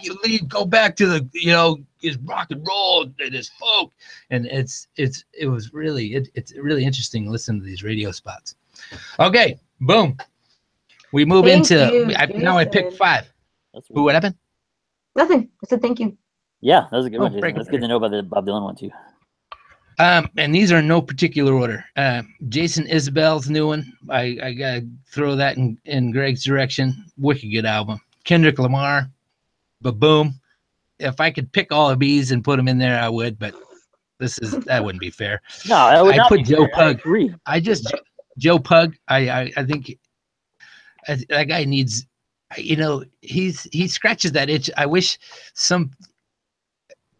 you leave, go back to the, you know, his rock and roll and his folk. And it's really interesting to listen to these radio spots. Okay, boom. We move now I picked 5. What happened? Nothing. I said thank you. Yeah, that was a good one, Jason. That's good to know about the Bob Dylan one too. And these are in no particular order. Jason Isbell's new one. I gotta throw that in Greg's direction. Wicked good album. Kendrick Lamar, Ba-Boom. If I could pick all of these and put them in there, I would, but that wouldn't be fair. No, that would not put be Joe fair. Pug. Joe Pug. I think that guy needs. You know, he scratches that itch. I wish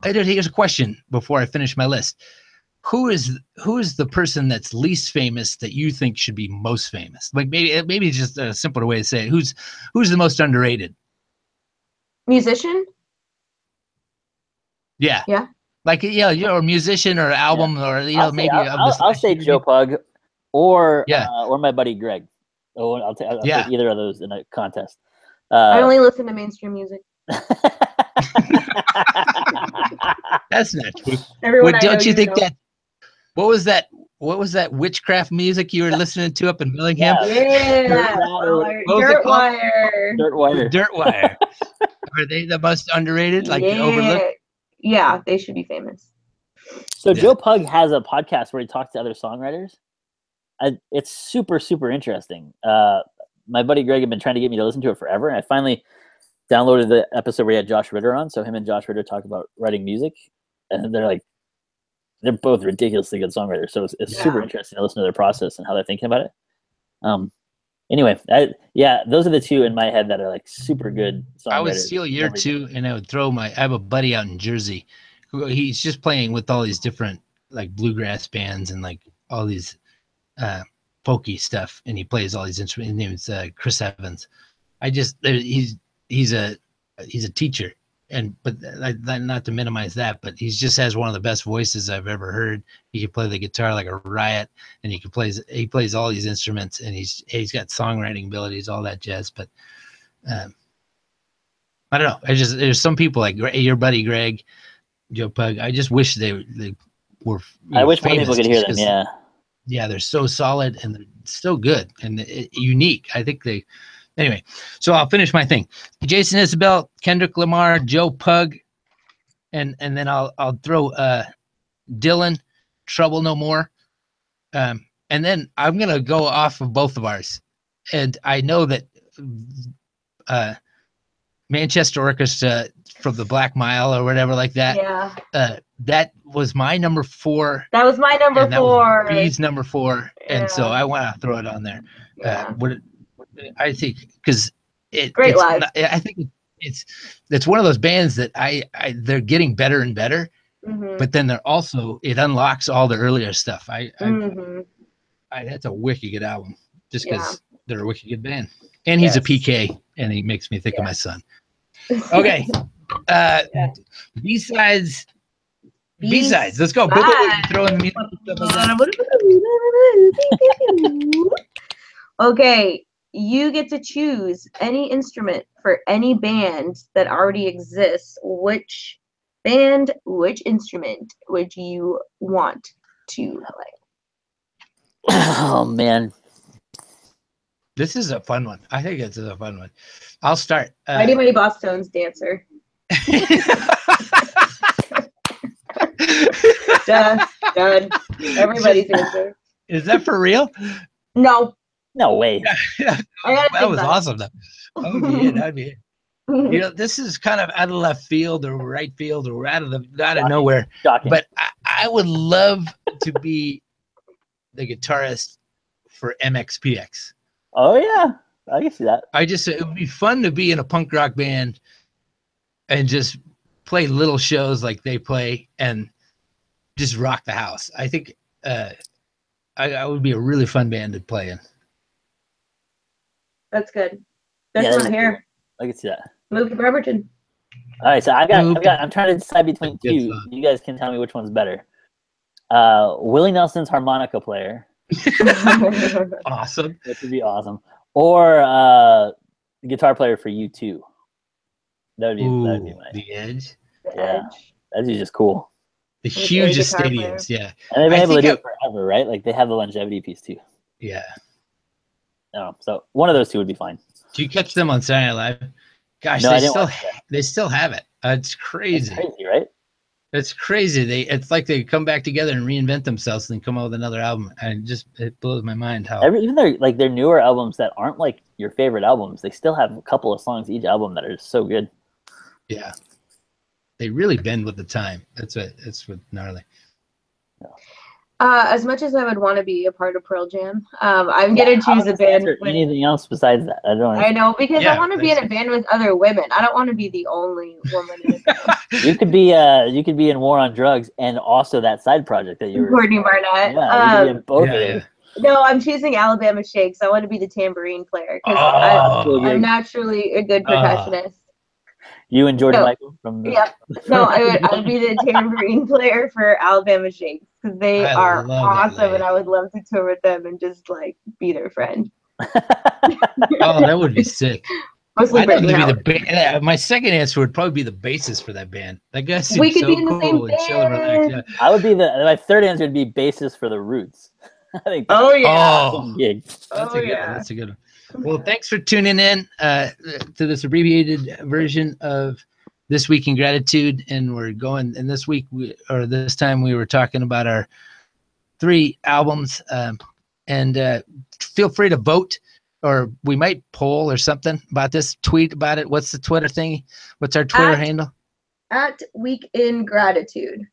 here's a question before I finish my list. Who is the person that's least famous that you think should be most famous? Like maybe it's just a simpler way to say it. Who's the most underrated? Musician? Yeah. Yeah. Like or musician or album or maybe I'll say Joe Pug or my buddy Greg. Oh, I'll take either of those in a contest. I only listen to mainstream music. That's not true. Don't you think that? What was that witchcraft music you were listening to up in Bellingham? Yeah. Dirtwire. Dirtwire. Are they the most underrated? Like overlooked? Yeah, they should be famous. So Joe Pug has a podcast where he talks to other songwriters. It's super, super interesting. My buddy Greg had been trying to get me to listen to it forever, and I finally downloaded the episode where he had Josh Ritter on. So him and Josh Ritter talk about writing music, and they're both ridiculously good songwriters. So it's super interesting to listen to their process and how they're thinking about it. Anyway, those are the two in my head that are like super good songwriters. I would steal your two, and I would throw I have a buddy out in Jersey who he's just playing with all these different like bluegrass bands and like all these folky stuff, and he plays all these instruments. His name is Chris Evans. He's a teacher, but not to minimize that, but he just has one of the best voices I've ever heard. He can play the guitar like a riot, and he plays all these instruments, and he's got songwriting abilities, all that jazz. But I don't know. There's some people like your buddy Greg, Joe Pug. I just wish they were. I wish more people could hear them. Yeah. Yeah, they're so solid and they're so good and unique. I think anyway, so I'll finish my thing. Jason Isbell, Kendrick Lamar, Joe Pug, and then I'll throw Dylan, Trouble No More. And then I'm going to go off of both of ours. And I know that Manchester Orchestra from the Black Mile or whatever like that. Yeah. That was my number 4. That was my number 4. B's number 4, and so I want to throw it on there. I think because great live. I think it's one of those bands that they're getting better and better, but then they're also it unlocks all the earlier stuff. That's a wicked good album just because they're a wicked good band, and he's a PK, and he makes me think of my son. Okay, B-sides. Let's go. Throw in the music. Okay, you get to choose any instrument for any band that already exists. Which band, which instrument would you want to play? Oh man, this is a fun one. I think it's a fun one. I'll start. Mighty Mighty Boss Tones Dancer. Done. Everybody's answer. Is that for real? No way. That was awesome though. That'd be it. You know, this is kind of out of left field or right field or out of nowhere. Shocking. But I would love to be the guitarist for MXPX. Oh yeah. I can see that. It would be fun to be in a punk rock band and just play little shows like they play and just rock the house. I think I would be a really fun band to play in. That's good. That's not here. I can see that. Move to Bremerton. All right, so I'm trying to decide between two. You guys can tell me which one's better. Willie Nelson's harmonica player. Awesome. That would be awesome. Or guitar player for U2. That'd be nice. The Edge. Yeah, that'd be just cool. The hugest stadiums, yeah. And they've been able to do it forever, right? Like they have the longevity piece too. Yeah. No, so one of those two would be fine. Do you catch them on Saturday Night Live? Gosh, no, they still have it. It's crazy. That's crazy, right? It's crazy. It's like they come back together and reinvent themselves and come out with another album. And it blows my mind how even their newer albums that aren't like your favorite albums, they still have a couple of songs each album that are so good. Yeah. They really bend with the time. That's what gnarly. Yeah. As much as I would want to be a part of Pearl Jam, I'm gonna choose a band with anything else besides that. I know, because I want to be in a band with other women. I don't want to be the only woman in a band. You could be in War on Drugs and also that side project that you were Courtney Barnett. Yeah, you could be in both of them. No, I'm choosing Alabama Shakes. I want to be the tambourine player because I'm naturally a good percussionist. You and Jordan Michael from the... Yep. No, I would be the tambourine player for Alabama Shakes because they are awesome, and I would love to tour with them and just like be their friend. Oh, that would be sick. Mostly I'd love to be the band. My second answer would probably be the bassist for that band. That guy seems we could so be in the cool same and chill and relaxed. Yeah. I would be my third answer would be bassist for the Roots. I think. Oh yeah. That's a good one. Well, thanks for tuning in to this abbreviated version of This Week in Gratitude. And we're going, and this time we were talking about our 3 albums. And feel free to vote, or we might poll or something about this. Tweet about it. What's the Twitter thing? What's our Twitter handle? At Week in Gratitude.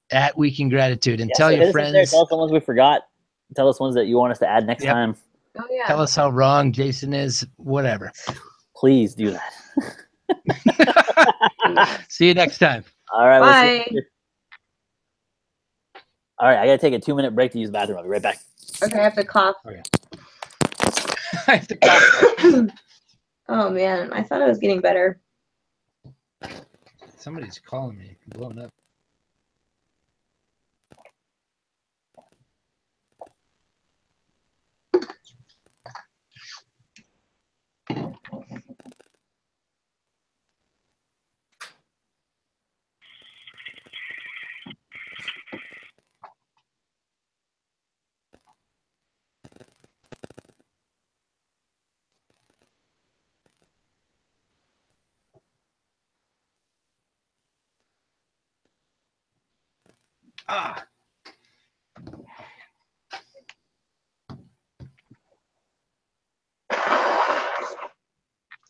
At Week in Gratitude. And tell your friends. Tell us the ones we forgot. Tell us ones that you want us to add next time. Oh, yeah. Tell us how wrong Jason is, whatever. Please do that. See you next time. All right. Bye. All right. I got to take a 2-minute break to use the bathroom. I'll be right back. Okay. I have to cough. Okay. I have to cough. Oh, man. I thought I was getting better. Somebody's calling me. I'm blowing up.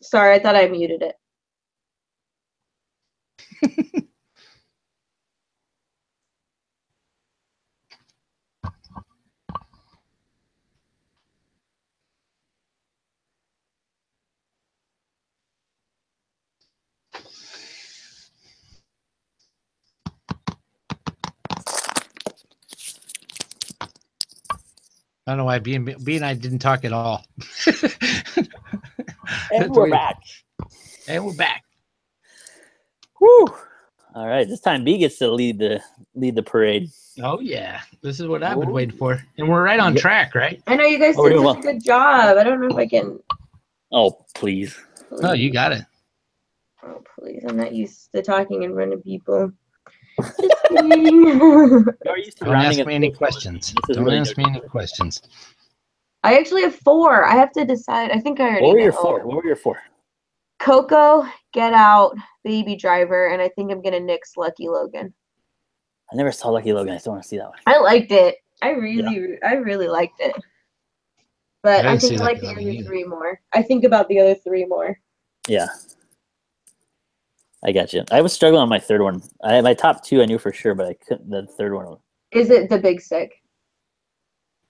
Sorry, I thought I muted it. I don't know why B and I didn't talk at all. And we're back. And we're back. Woo! All right, this time B gets to lead the parade. Oh yeah, this is what I've been waiting for, and we're right on track, right? I know you guys did such a good job. I don't know if I can. Oh please. Oh, you got it. Oh please, I'm not used to talking in front of people. Don't ask me any questions. Don't ask me any questions. I actually have 4. I have to decide. I think I already know. What were your 4? Coco, Get Out, Baby Driver, and I think I'm gonna nix Lucky Logan. I never saw Lucky Logan. I still want to see that one. I liked it. I really liked it. But I think I like the other 3 more. I think about the other 3 more. Yeah. I got you. I was struggling on my third one. My top 2 I knew for sure, but I couldn't. The third one. Is it The Big Sick?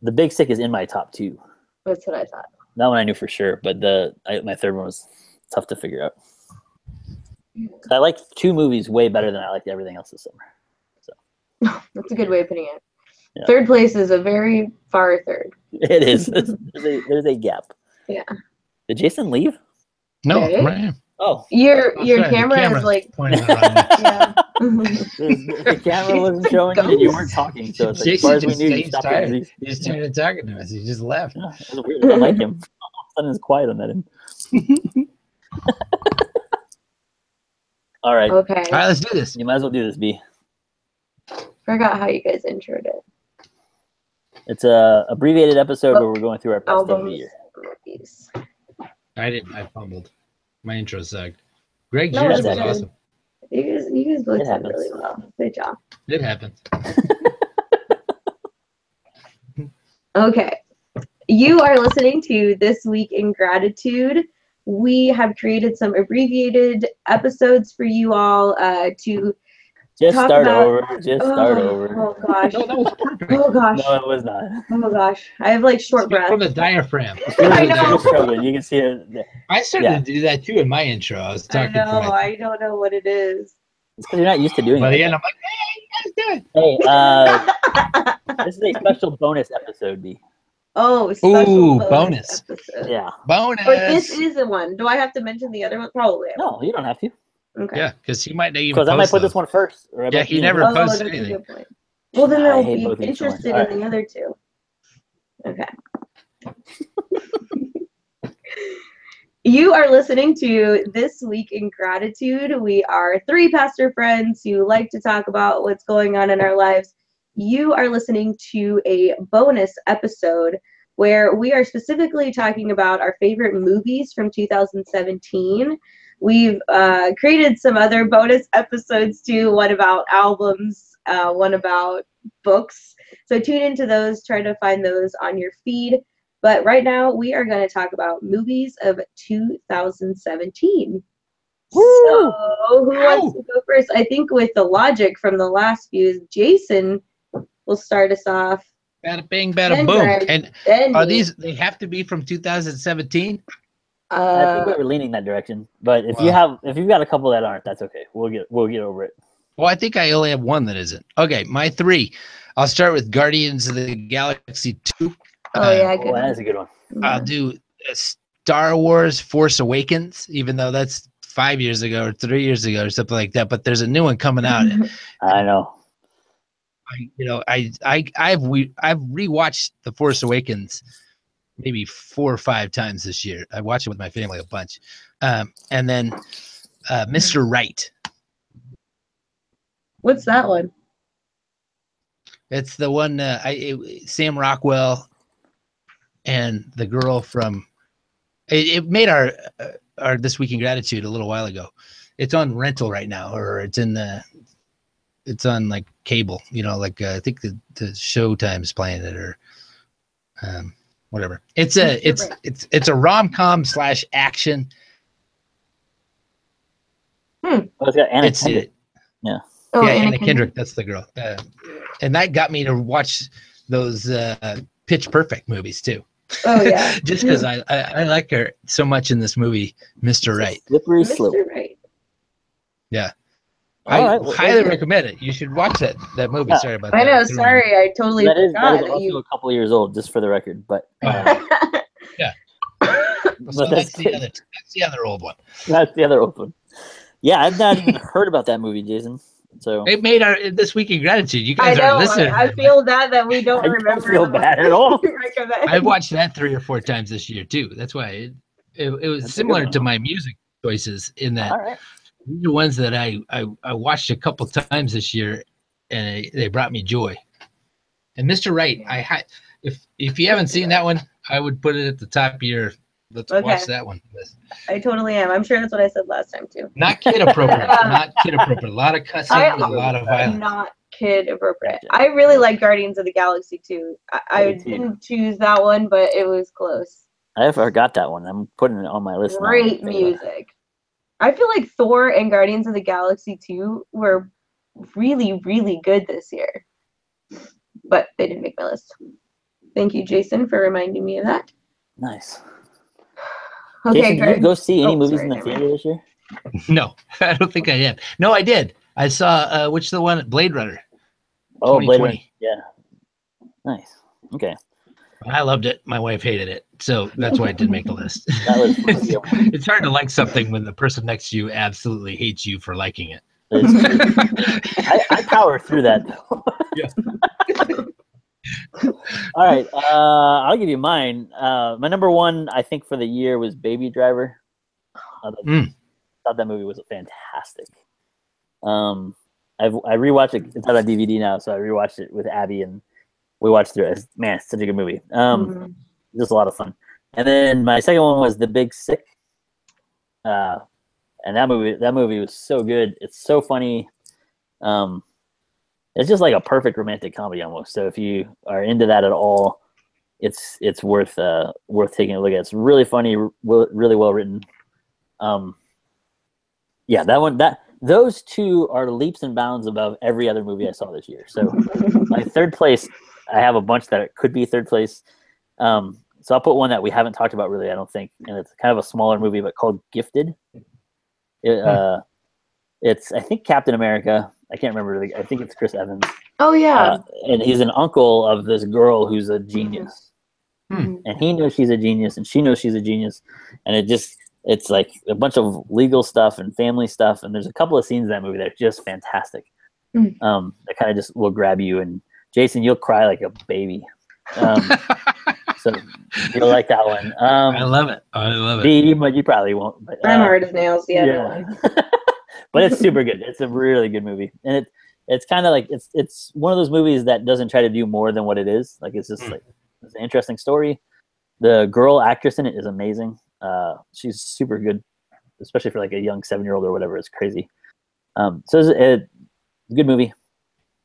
The Big Sick is in my top 2. That's what I thought. That one I knew for sure, but my third one was tough to figure out. I liked 2 movies way better than I liked everything else this summer. So that's a good way of putting it. Yeah. Third place is a very far third. It is. There's a gap. Yeah. Did Jason leave? No, Okay. right. Oh, your sorry, camera is like pointing around. yeah. The camera wasn't showing you, and you weren't talking. So it's like, as far as we knew, you stopped tired. He's tired of talking to us. He just left. Yeah, it was weird. I like him. All of a sudden, it's quiet on that end. All right. Okay. All right, let's do this. You might as well do this, B. Forgot how you guys introed it. It's a abbreviated episode where we're going through our best of the Albums, year. movies. I didn't. I fumbled. My intro sucked. Greg, No, yours it's was okay. awesome. You guys both It did happens. really well. Good job. It happens. Okay. You are listening to This Week in Gratitude. We have created some abbreviated episodes for you all to Just talk start about- over. Just start over. Oh gosh. No, that was perfect. Oh gosh. No, it was not. Oh gosh. I have like short Speak breath. from the diaphragm. I know. You're struggling. You can see it. I started Yeah. to do that too in my intro. I was I talking know. for my. I don't know what it is. It's because you're not used to doing By it. the end, I'm like, hey, you guys do it. Hey, this is a special bonus episode, B. Oh, special Ooh, bonus. episode. Yeah. Bonus. But this is the one. Do I have to mention the other one? Probably. No, you don't have to. Okay. Yeah, because he might not even. Because I might post put this those. one first. Or I Yeah, might- he you never know, Oh, posts that's a anything. good point. Well, then I they'll hate be both of you so much. interested Alright. in the other two. Okay. You are listening to This Week in Gratitude. We are 3 pastor friends who like to talk about what's going on in our lives. You are listening to a bonus episode where we are specifically talking about our favorite movies from 2017. We've created some other bonus episodes too, one about albums, one about books. So tune into those, try to find those on your feed. But right now, we are going to talk about movies of 2017. Woo! So, who wants to go first? I think with the logic from the last few, Jason will start us off. Bada bing, bada Then boom. Greg, And then are me. these? They have to be from 2017. I think we were leaning that direction. But if you've got a couple that aren't, that's okay. We'll get over it. Well, I think I only have one that isn't. Okay, my 3. I'll start with Guardians of the Galaxy 2. Oh yeah, good. Oh, that is a good one. I'll do Star Wars Force Awakens, even though that's 5 years ago or 3 years ago or something like that. But there's a new one coming out. I know. I've rewatched The Force Awakens maybe 4 or 5 times this year. I watched it with my family a bunch. And then Mr. Right. What's that one? It's the one Sam Rockwell and the girl from it made our This Week in Gratitude a little while ago. It's on rental right now, or it's on like cable, like I think the Showtime's playing it, or whatever. It's a rom-com / action. Oh, it's got Anna Kendrick. Yeah. Oh, Yeah, Anna Anna Kendrick, that's the girl. And that got me to watch those Pitch Perfect movies too. Oh yeah. Just because I like her so much in this movie, Mr. Right. Slippery slope. Mr. Right. Yeah. All I right, well, highly recommend it. You should watch that movie. Yeah. Sorry about I that. know. Sorry, I totally That is forgot also you. a couple of years old, just for the record. But So But that's that's the other old one. that's the other old one. Yeah, I've not even heard about that movie, Jason. So It made our This Week in Gratitude. You I guys know. are listening. I feel bad that we don't I don't remember. feel bad at all. I've watched that 3 or 4 times this year too. That's why it was That's a good similar one. to my music choices in that All right. these are ones that I watched a couple times this year, and they brought me joy. And Mr. Right, if you haven't seen that one, I would put it at the top of your. Let's watch that one. I totally am. I'm sure that's what I said last time too. Not kid appropriate. Not kid appropriate. A lot of cussing, a lot of violence. Not kid appropriate. I really like Guardians of the Galaxy too. I didn't choose that one, but it was close. I forgot that one. I'm putting it on my list. now. Great music. I feel like Thor and Guardians of the Galaxy 2 were really, really good this year. But they didn't make my list. Thank you, Jason, for reminding me of that. Nice. Okay, Jason, did you go see any movies sorry, in the theater this year? No, I don't think I have. No, I did. I saw which the one Blade Runner. Oh, Blade Runner. Yeah. Nice. Okay. I loved it. My wife hated it, so that's why it didn't make the list. That was it's hard to like something when the person next to you absolutely hates you for liking it. I power through that. Yeah. All right. I'll give you mine. My number one, I think, for the year was Baby Driver. I thought that movie was fantastic. I rewatched it. It's on a DVD now, so I rewatched it with Abby, and we watched through it. Man, it's such a good movie. Just a lot of fun. And then my second one was The Big Sick. And that movie was so good. It's so funny. It's just like a perfect romantic comedy almost. So if you are into that at all, it's worth taking a look at. It's really funny, really well written. Yeah, those two are leaps and bounds above every other movie I saw this year. So my third place, I have a bunch that could be third place. So I'll put one that we haven't talked about really, I don't think, and it's kind of a smaller movie, but called Gifted. It's I think Captain America. I can't remember. I think it's Chris Evans. Oh yeah. And he's an uncle of this girl who's a genius, and he knows she's a genius, and she knows she's a genius, and it's like a bunch of legal stuff and family stuff, and there's a couple of scenes in that movie that are just fantastic. That kind of just will grab you, and Jason, you'll cry like a baby. So you'll like that one. I love it. You probably won't. But, I'm hard as nails. Yeah. But it's super good. It's a really good movie, and it's kind of like it's one of those movies that doesn't try to do more than what it is. Like it's just like it's an interesting story. The girl actress in it is amazing. She's super good, especially for like a young 7-year-old or whatever. It's crazy. So it's a good movie.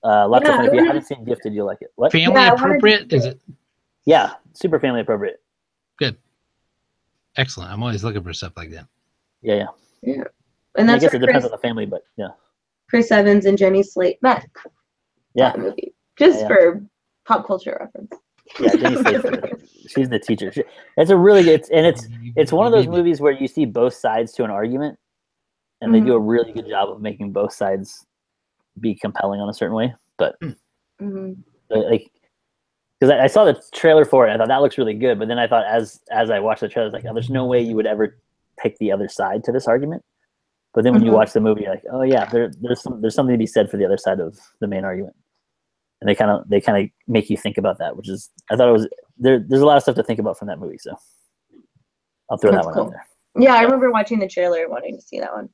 Lots of fun. If you haven't seen Gifted, you'll like it. What? Family appropriate? Is it? Yeah, super family appropriate. Good. Excellent. I'm always looking for stuff like that. Yeah. And I guess it depends on the family, but yeah. Chris Evans and Jenny Slate met. Yeah. That movie. Just for pop culture reference. Yeah, Jenny Slate. She's the teacher. It's a really good, and it's one of those movies where you see both sides to an argument, and they do a really good job of making both sides be compelling on a certain way. But like, because I saw the trailer for it, I thought that looks really good. But then I thought, as I watched the trailer, I was like, oh, there's no way you would ever pick the other side to this argument. But then when you watch the movie, you're like, oh yeah, there's something to be said for the other side of the main argument, and they kind of make you think about that, which is I thought it was there's a lot of stuff to think about from that movie. So I'll throw that one out there. Yeah, I remember watching the trailer and wanting to see that one.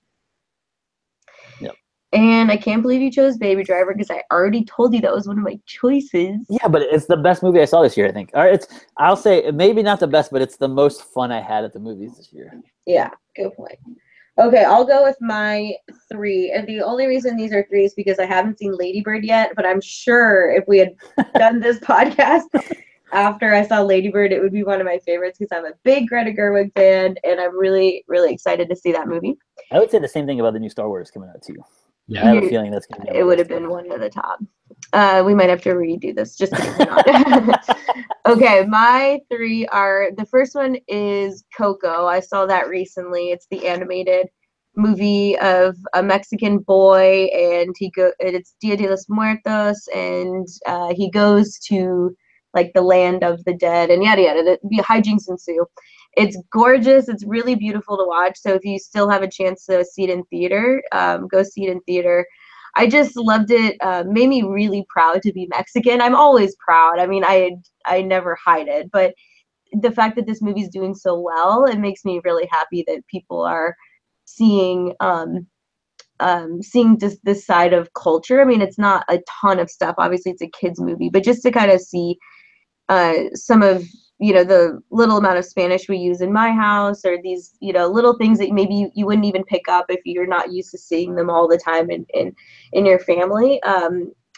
Yep. And I can't believe you chose Baby Driver because I already told you that was one of my choices. Yeah, but it's the best movie I saw this year, I think. I'll say maybe not the best, but it's the most fun I had at the movies this year. Yeah, good point. Okay, I'll go with my 3. And the only reason these are 3 is because I haven't seen Lady Bird yet, but I'm sure if we had done this podcast after I saw Lady Bird, it would be one of my favorites because I'm a big Greta Gerwig fan, and I'm really, really excited to see that movie. I would say the same thing about the new Star Wars coming out, too. Yeah. I have a feeling that's going to be. It would have been one of the top. We might have to redo this. Just okay, my 3 are, the first one is Coco. I saw that recently. It's the animated movie of a Mexican boy, and it's Dia de los Muertos, and he goes to like the land of the dead, and yada yada. The hijinks ensue. It's gorgeous. It's really beautiful to watch. So if you still have a chance to see it in theater, go see it in theater. I just loved it. Made me really proud to be Mexican. I'm always proud. I mean, I never hide it, but the fact that this movie's doing so well, it makes me really happy that people are seeing just this side of culture. I mean, it's not a ton of stuff. Obviously, it's a kids movie, but just to kind of see some of the little amount of Spanish we use in my house, or these little things that maybe you wouldn't even pick up if you're not used to seeing them all the time in your family.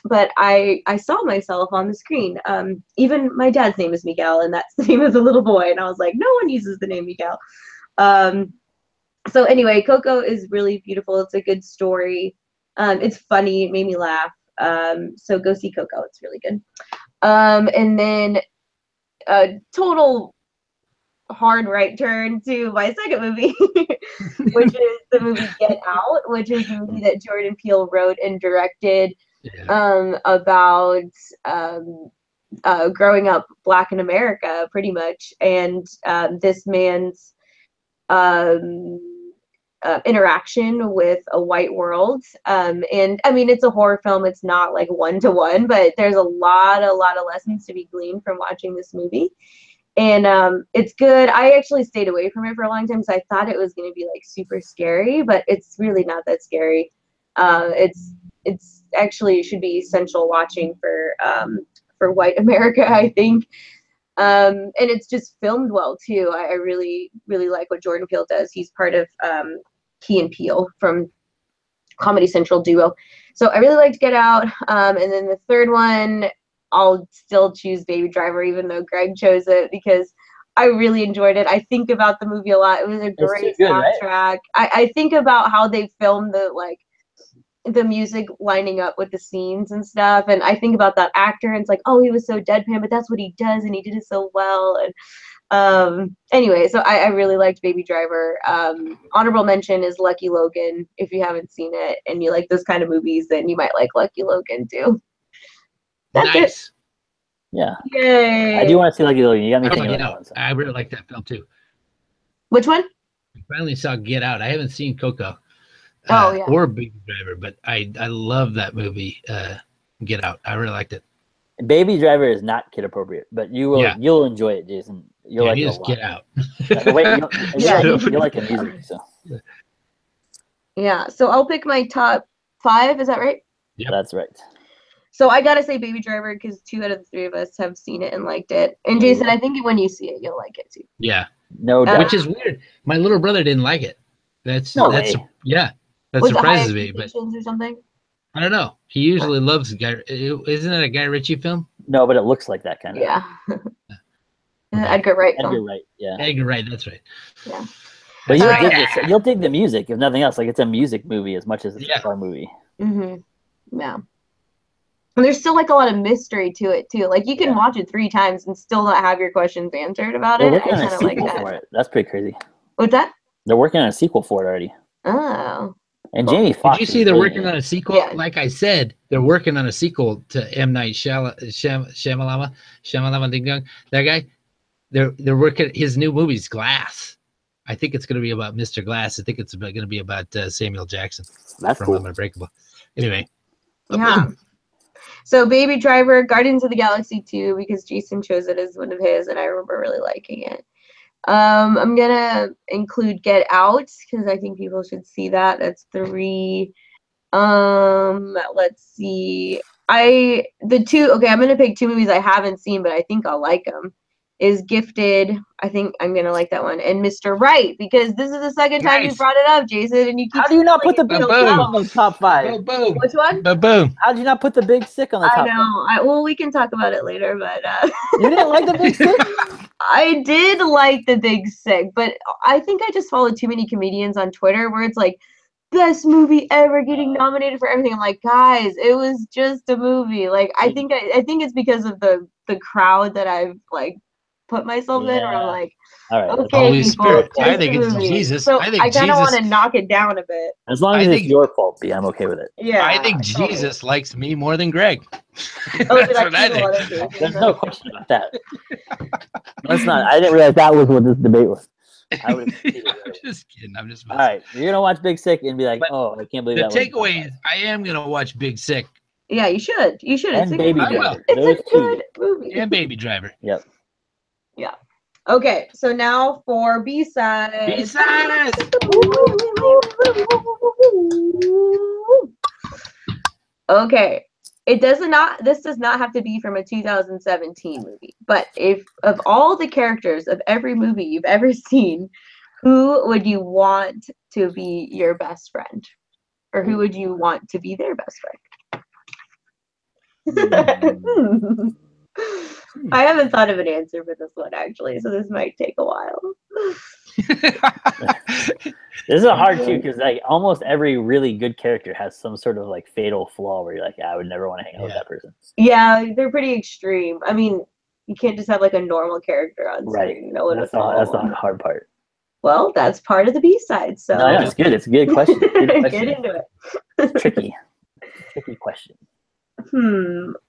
But I saw myself on the screen. Even my dad's name is Miguel, and that's the name of the little boy, and I was like, no one uses the name Miguel. So anyway, Coco is really beautiful. It's a good story. It's funny. It made me laugh. So go see Coco. It's really good. And then total hard right turn to my second movie, which is the movie Get Out, which is a movie that Jordan Peele wrote and directed about growing up Black in America, pretty much, and this man's interaction with a white world. And I mean, it's a horror film. It's not like 1-to-1, but there's a lot of lessons to be gleaned from watching this movie. And it's good. I actually stayed away from it for a long time because I thought it was going to be like super scary, but it's really not that scary. It's actually should be essential watching for white America, I think. And it's just filmed well too. I really like what Jordan Peele does. He's part of Key and Peele from Comedy Central duo. So I really liked Get Out. And then the third one, I'll still choose Baby Driver, even though Greg chose it, because I really enjoyed it. I think about the movie a lot. It was a great soundtrack. Right? I think about how they filmed the music lining up with the scenes and stuff, and I think about that actor, and it's like, oh, he was so deadpan, but that's what he does, and he did it so well. And anyway, so I really liked Baby Driver. Honorable mention is Lucky Logan. If you haven't seen it and you like those kind of movies, then you might like Lucky Logan too. That's nice. It. Yeah. Yay. I do want to see Lucky Logan. You got me thinking about that one. I really like that film too. Which one? I finally saw Get Out. I haven't seen Coco. Yeah. Or Baby Driver, but I love that movie, Get Out. I really liked it. Baby Driver is not kid appropriate, but you'll enjoy it, Jason. You'll like it a lot. Get Out. You like the music, so. Yeah, so I'll pick my top 5. Is that right? Yeah, that's right. So I gotta say Baby Driver because 2 out of the 3 of us have seen it and liked it. And Jason, I think when you see it, you'll like it too. Yeah. No doubt. Which is weird. My little brother didn't like it. That surprises me. But or something? I don't know. He usually loves Guy. Isn't it a Guy Ritchie film? No, but it looks like that kind of. Yeah. Edgar Wright. Edgar Wright. Yeah. Edgar Wright. That's right. Yeah. But you'll dig the music if nothing else. Like it's a music movie as much as it's a car movie. Mm-hmm. Yeah. And there's still like a lot of mystery to it too. Like you can watch it 3 times and still not have your questions answered about it. I kind of like that. For it. That's pretty crazy. What's that? They're working on a sequel for it already. Oh. And Jamie Foxx. Did you see they're working on a sequel? Yeah. Like I said, they're working on a sequel to M. Night Shyamalan Ding Dong. That guy. They're working his new movie's Glass. I think it's going to be about Mr. Glass. I think it's going to be about Samuel Jackson. That's from cool. Unbreakable. Anyway. Yeah. So Baby Driver, Guardians of the Galaxy 2, because Jason chose it as one of his, and I remember really liking it. I'm gonna include Get Out because I think people should see that. That's 3. Let's see. I'm gonna pick 2 movies I haven't seen, but I think I'll like them. Is Gifted. I think I'm gonna like that one, and Mr. Right, because this is the second time you brought it up, Jason, and you keep. How do you not put the Big Sick on the top 5? Boom. Which one? Boom. How did you not put the Big Sick on the top? I know. Well, we can talk about it later, but you didn't like the Big Sick? I did like the Big Sick, but I think I just followed too many comedians on Twitter where it's like best movie ever, getting nominated for everything. I'm like, guys, it was just a movie. Like I think it's because of the crowd that I've like put myself in, where I'm like, all right, okay, Holy people, Spirit. I think it's Jesus. So I kind of want to knock it down a bit. As long as it's your fault, B, I'm okay with it. Yeah, I think Jesus likes me more than Greg. Oh, That's what I think. There's no question about that. Let's not. I didn't realize that was what this debate was. I'm just kidding. I'm just all right. You're gonna watch Big Sick and be like, "Oh, I can't believe that." The takeaway is, I am gonna watch Big Sick. Yeah, you should. You should. And Baby Driver. It's a good movie. And Baby Driver. Yep. Yeah. Okay, so now for B-sides. B-sides. Okay. This does not have to be from a 2017 movie, but if of all the characters of every movie you've ever seen, who would you want to be your best friend? Or who would you want to be their best friend? I haven't thought of an answer for this one actually, so this might take a while. This is a hard too, because like almost every really good character has some sort of like fatal flaw where you're like, I would never want to hang out with that person. Yeah, they're pretty extreme. I mean, You can't just have like a normal character on screen. No one That's the hard part. Well, that's part of the B-side. So no, it's good. It's a good question. Good question. Get into it. It's tricky. Tricky question.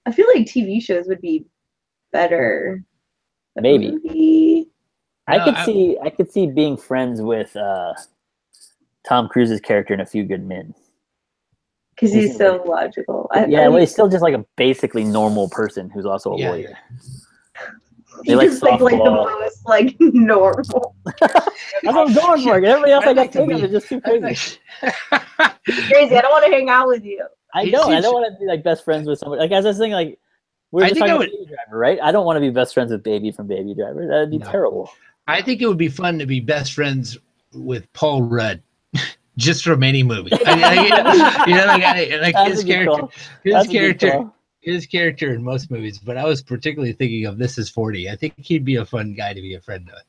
I feel like TV shows would be better. Maybe. I could see being friends with Tom Cruise's character in A Few Good Men. Because he's so logical. Well, he's still just like a basically normal person who's also a lawyer. He's just like the most like normal. That's what I'm going for. Everybody else I got to think of is just too crazy. Crazy. I don't want to hang out with you. I don't want to be like best friends with somebody. Like as I was saying, like we're just talking about Baby Driver, right? I don't want to be best friends with Baby from Baby Driver. That'd be terrible. I think it would be fun to be best friends with Paul Rudd. Just from any movie, his character in most movies. But I was particularly thinking of This Is 40. I think he'd be a fun guy to be a friend of.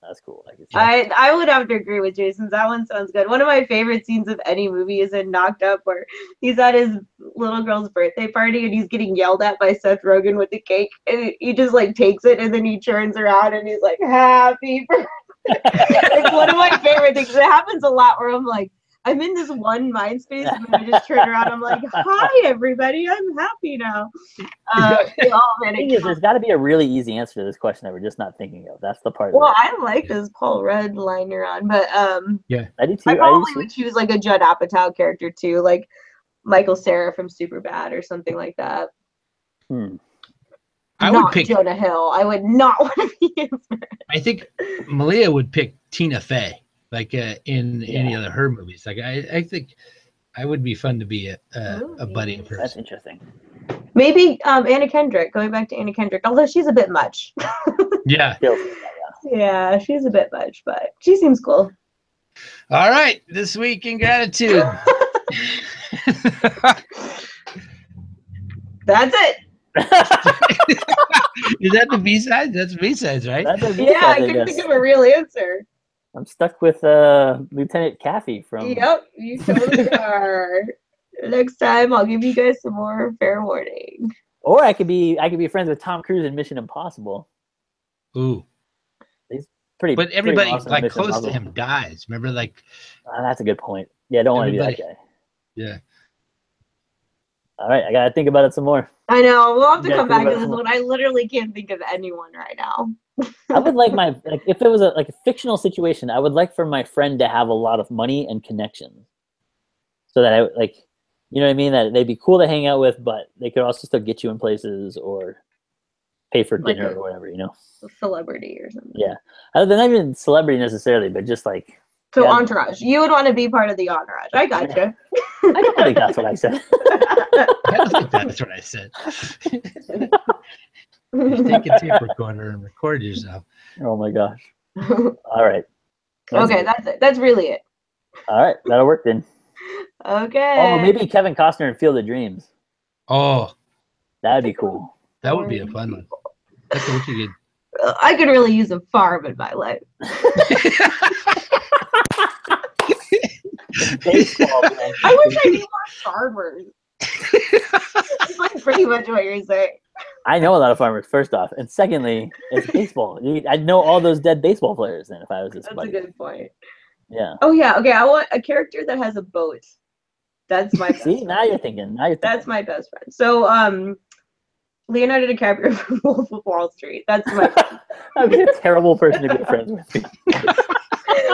That's cool. I would have to agree with Jason. That one sounds good. One of my favorite scenes of any movie is in Knocked Up, where he's at his little girl's birthday party and he's getting yelled at by Seth Rogen with the cake, and he just like takes it and then he turns around and he's like, "Happy birthday." It's one of my favorite things. It happens a lot where I'm like, I'm in this one mind space and then I just turn around. I'm like, "Hi, everybody. I'm happy now." There's got to be a really easy answer to this question that we're just not thinking of. That's the part. Well, I like this Paul Rudd line you're on, but yeah, I do too. I probably would choose like a Judd Apatow character too, like Michael Cera from Superbad or something like that. I would pick Jonah Hill. I would not want to be his friend. I think Malia would pick Tina Fey, like in any of her movies. Like I think I would be fun to be a buddy of hers. That's interesting. Maybe Anna Kendrick. Going back to Anna Kendrick, although she's a bit much. Yeah. Yeah, she's a bit much, but she seems cool. All right, This Week in Gratitude. That's it. Is that the B-sides? That's B-sides, right? That's a yeah, I couldn't think of a real answer. I'm stuck with Lieutenant Caffey from. Yep, you totally are. Next time, I'll give you guys some more fair warning. Or I could be friends with Tom Cruise in Mission Impossible. Ooh, he's pretty. But everybody awesome like close to him dies. Remember, like. That's a good point. Yeah, I don't want to be that guy. Yeah. All right, I gotta think about it some more. I know. We'll have to come back to this one. I literally can't think of anyone right now. I would like if it was a fictional situation, I would like for my friend to have a lot of money and connections, so that I you know what I mean? That they'd be cool to hang out with, but they could also still get you in places or pay for dinner or whatever, you know. A celebrity or something. Yeah, they're not even celebrity necessarily, but just like. So Entourage. You would want to be part of the Entourage. I gotcha. I don't think that's what I said. I don't think that's what I said. Just take a tape recorder and record yourself. Oh my gosh. All right. Okay, that's it. That's really it. All right, that'll work then. Okay. Oh, maybe Kevin Costner in Field of Dreams. Oh. That'd be cool. That would be a fun one. That's what you could. I could really use a farm in my life. Baseball, I wish I knew more farmers. That's like pretty much what you're saying. I know a lot of farmers, first off. And secondly, it's baseball. I'd know all those dead baseball players then if I was this That's buddy. a good point. Yeah. Oh, yeah. Okay, I want a character that has a boat. That's my best See, friend. now you're thinking. That's my best friend. So, Leonardo DiCaprio from Wolf of Wall Street. That's my friend. I'd be a terrible person to be friends with.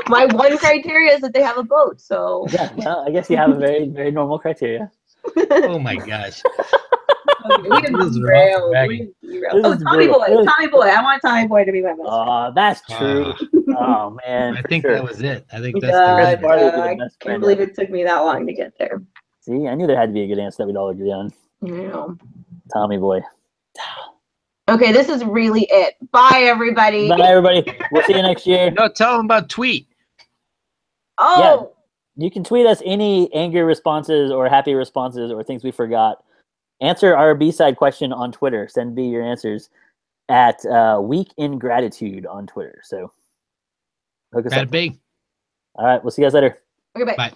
My one criteria is that they have a boat. So yeah, well, I guess you have a very, very normal criteria. Oh my gosh. Okay, we didn't derail. Oh, Tommy Boy. Really... Tommy Boy. I want Tommy Boy to be my best friend. Oh, that's true. Oh man. I think that was it. I think that's the best I can't believe it took me that long to get there. See, I knew there had to be a good answer that we'd all agree on. Yeah. Tommy Boy. Okay, this is really it. Bye, everybody. Bye, everybody. We'll see you next year. No, tell them about Tweet. Oh. Yeah. You can tweet us any angry responses or happy responses or things we forgot. Answer our B-side question on Twitter. Send B your answers at Week in Gratitude on Twitter. So hook us up. Big. All right, we'll see you guys later. Okay, bye. Bye.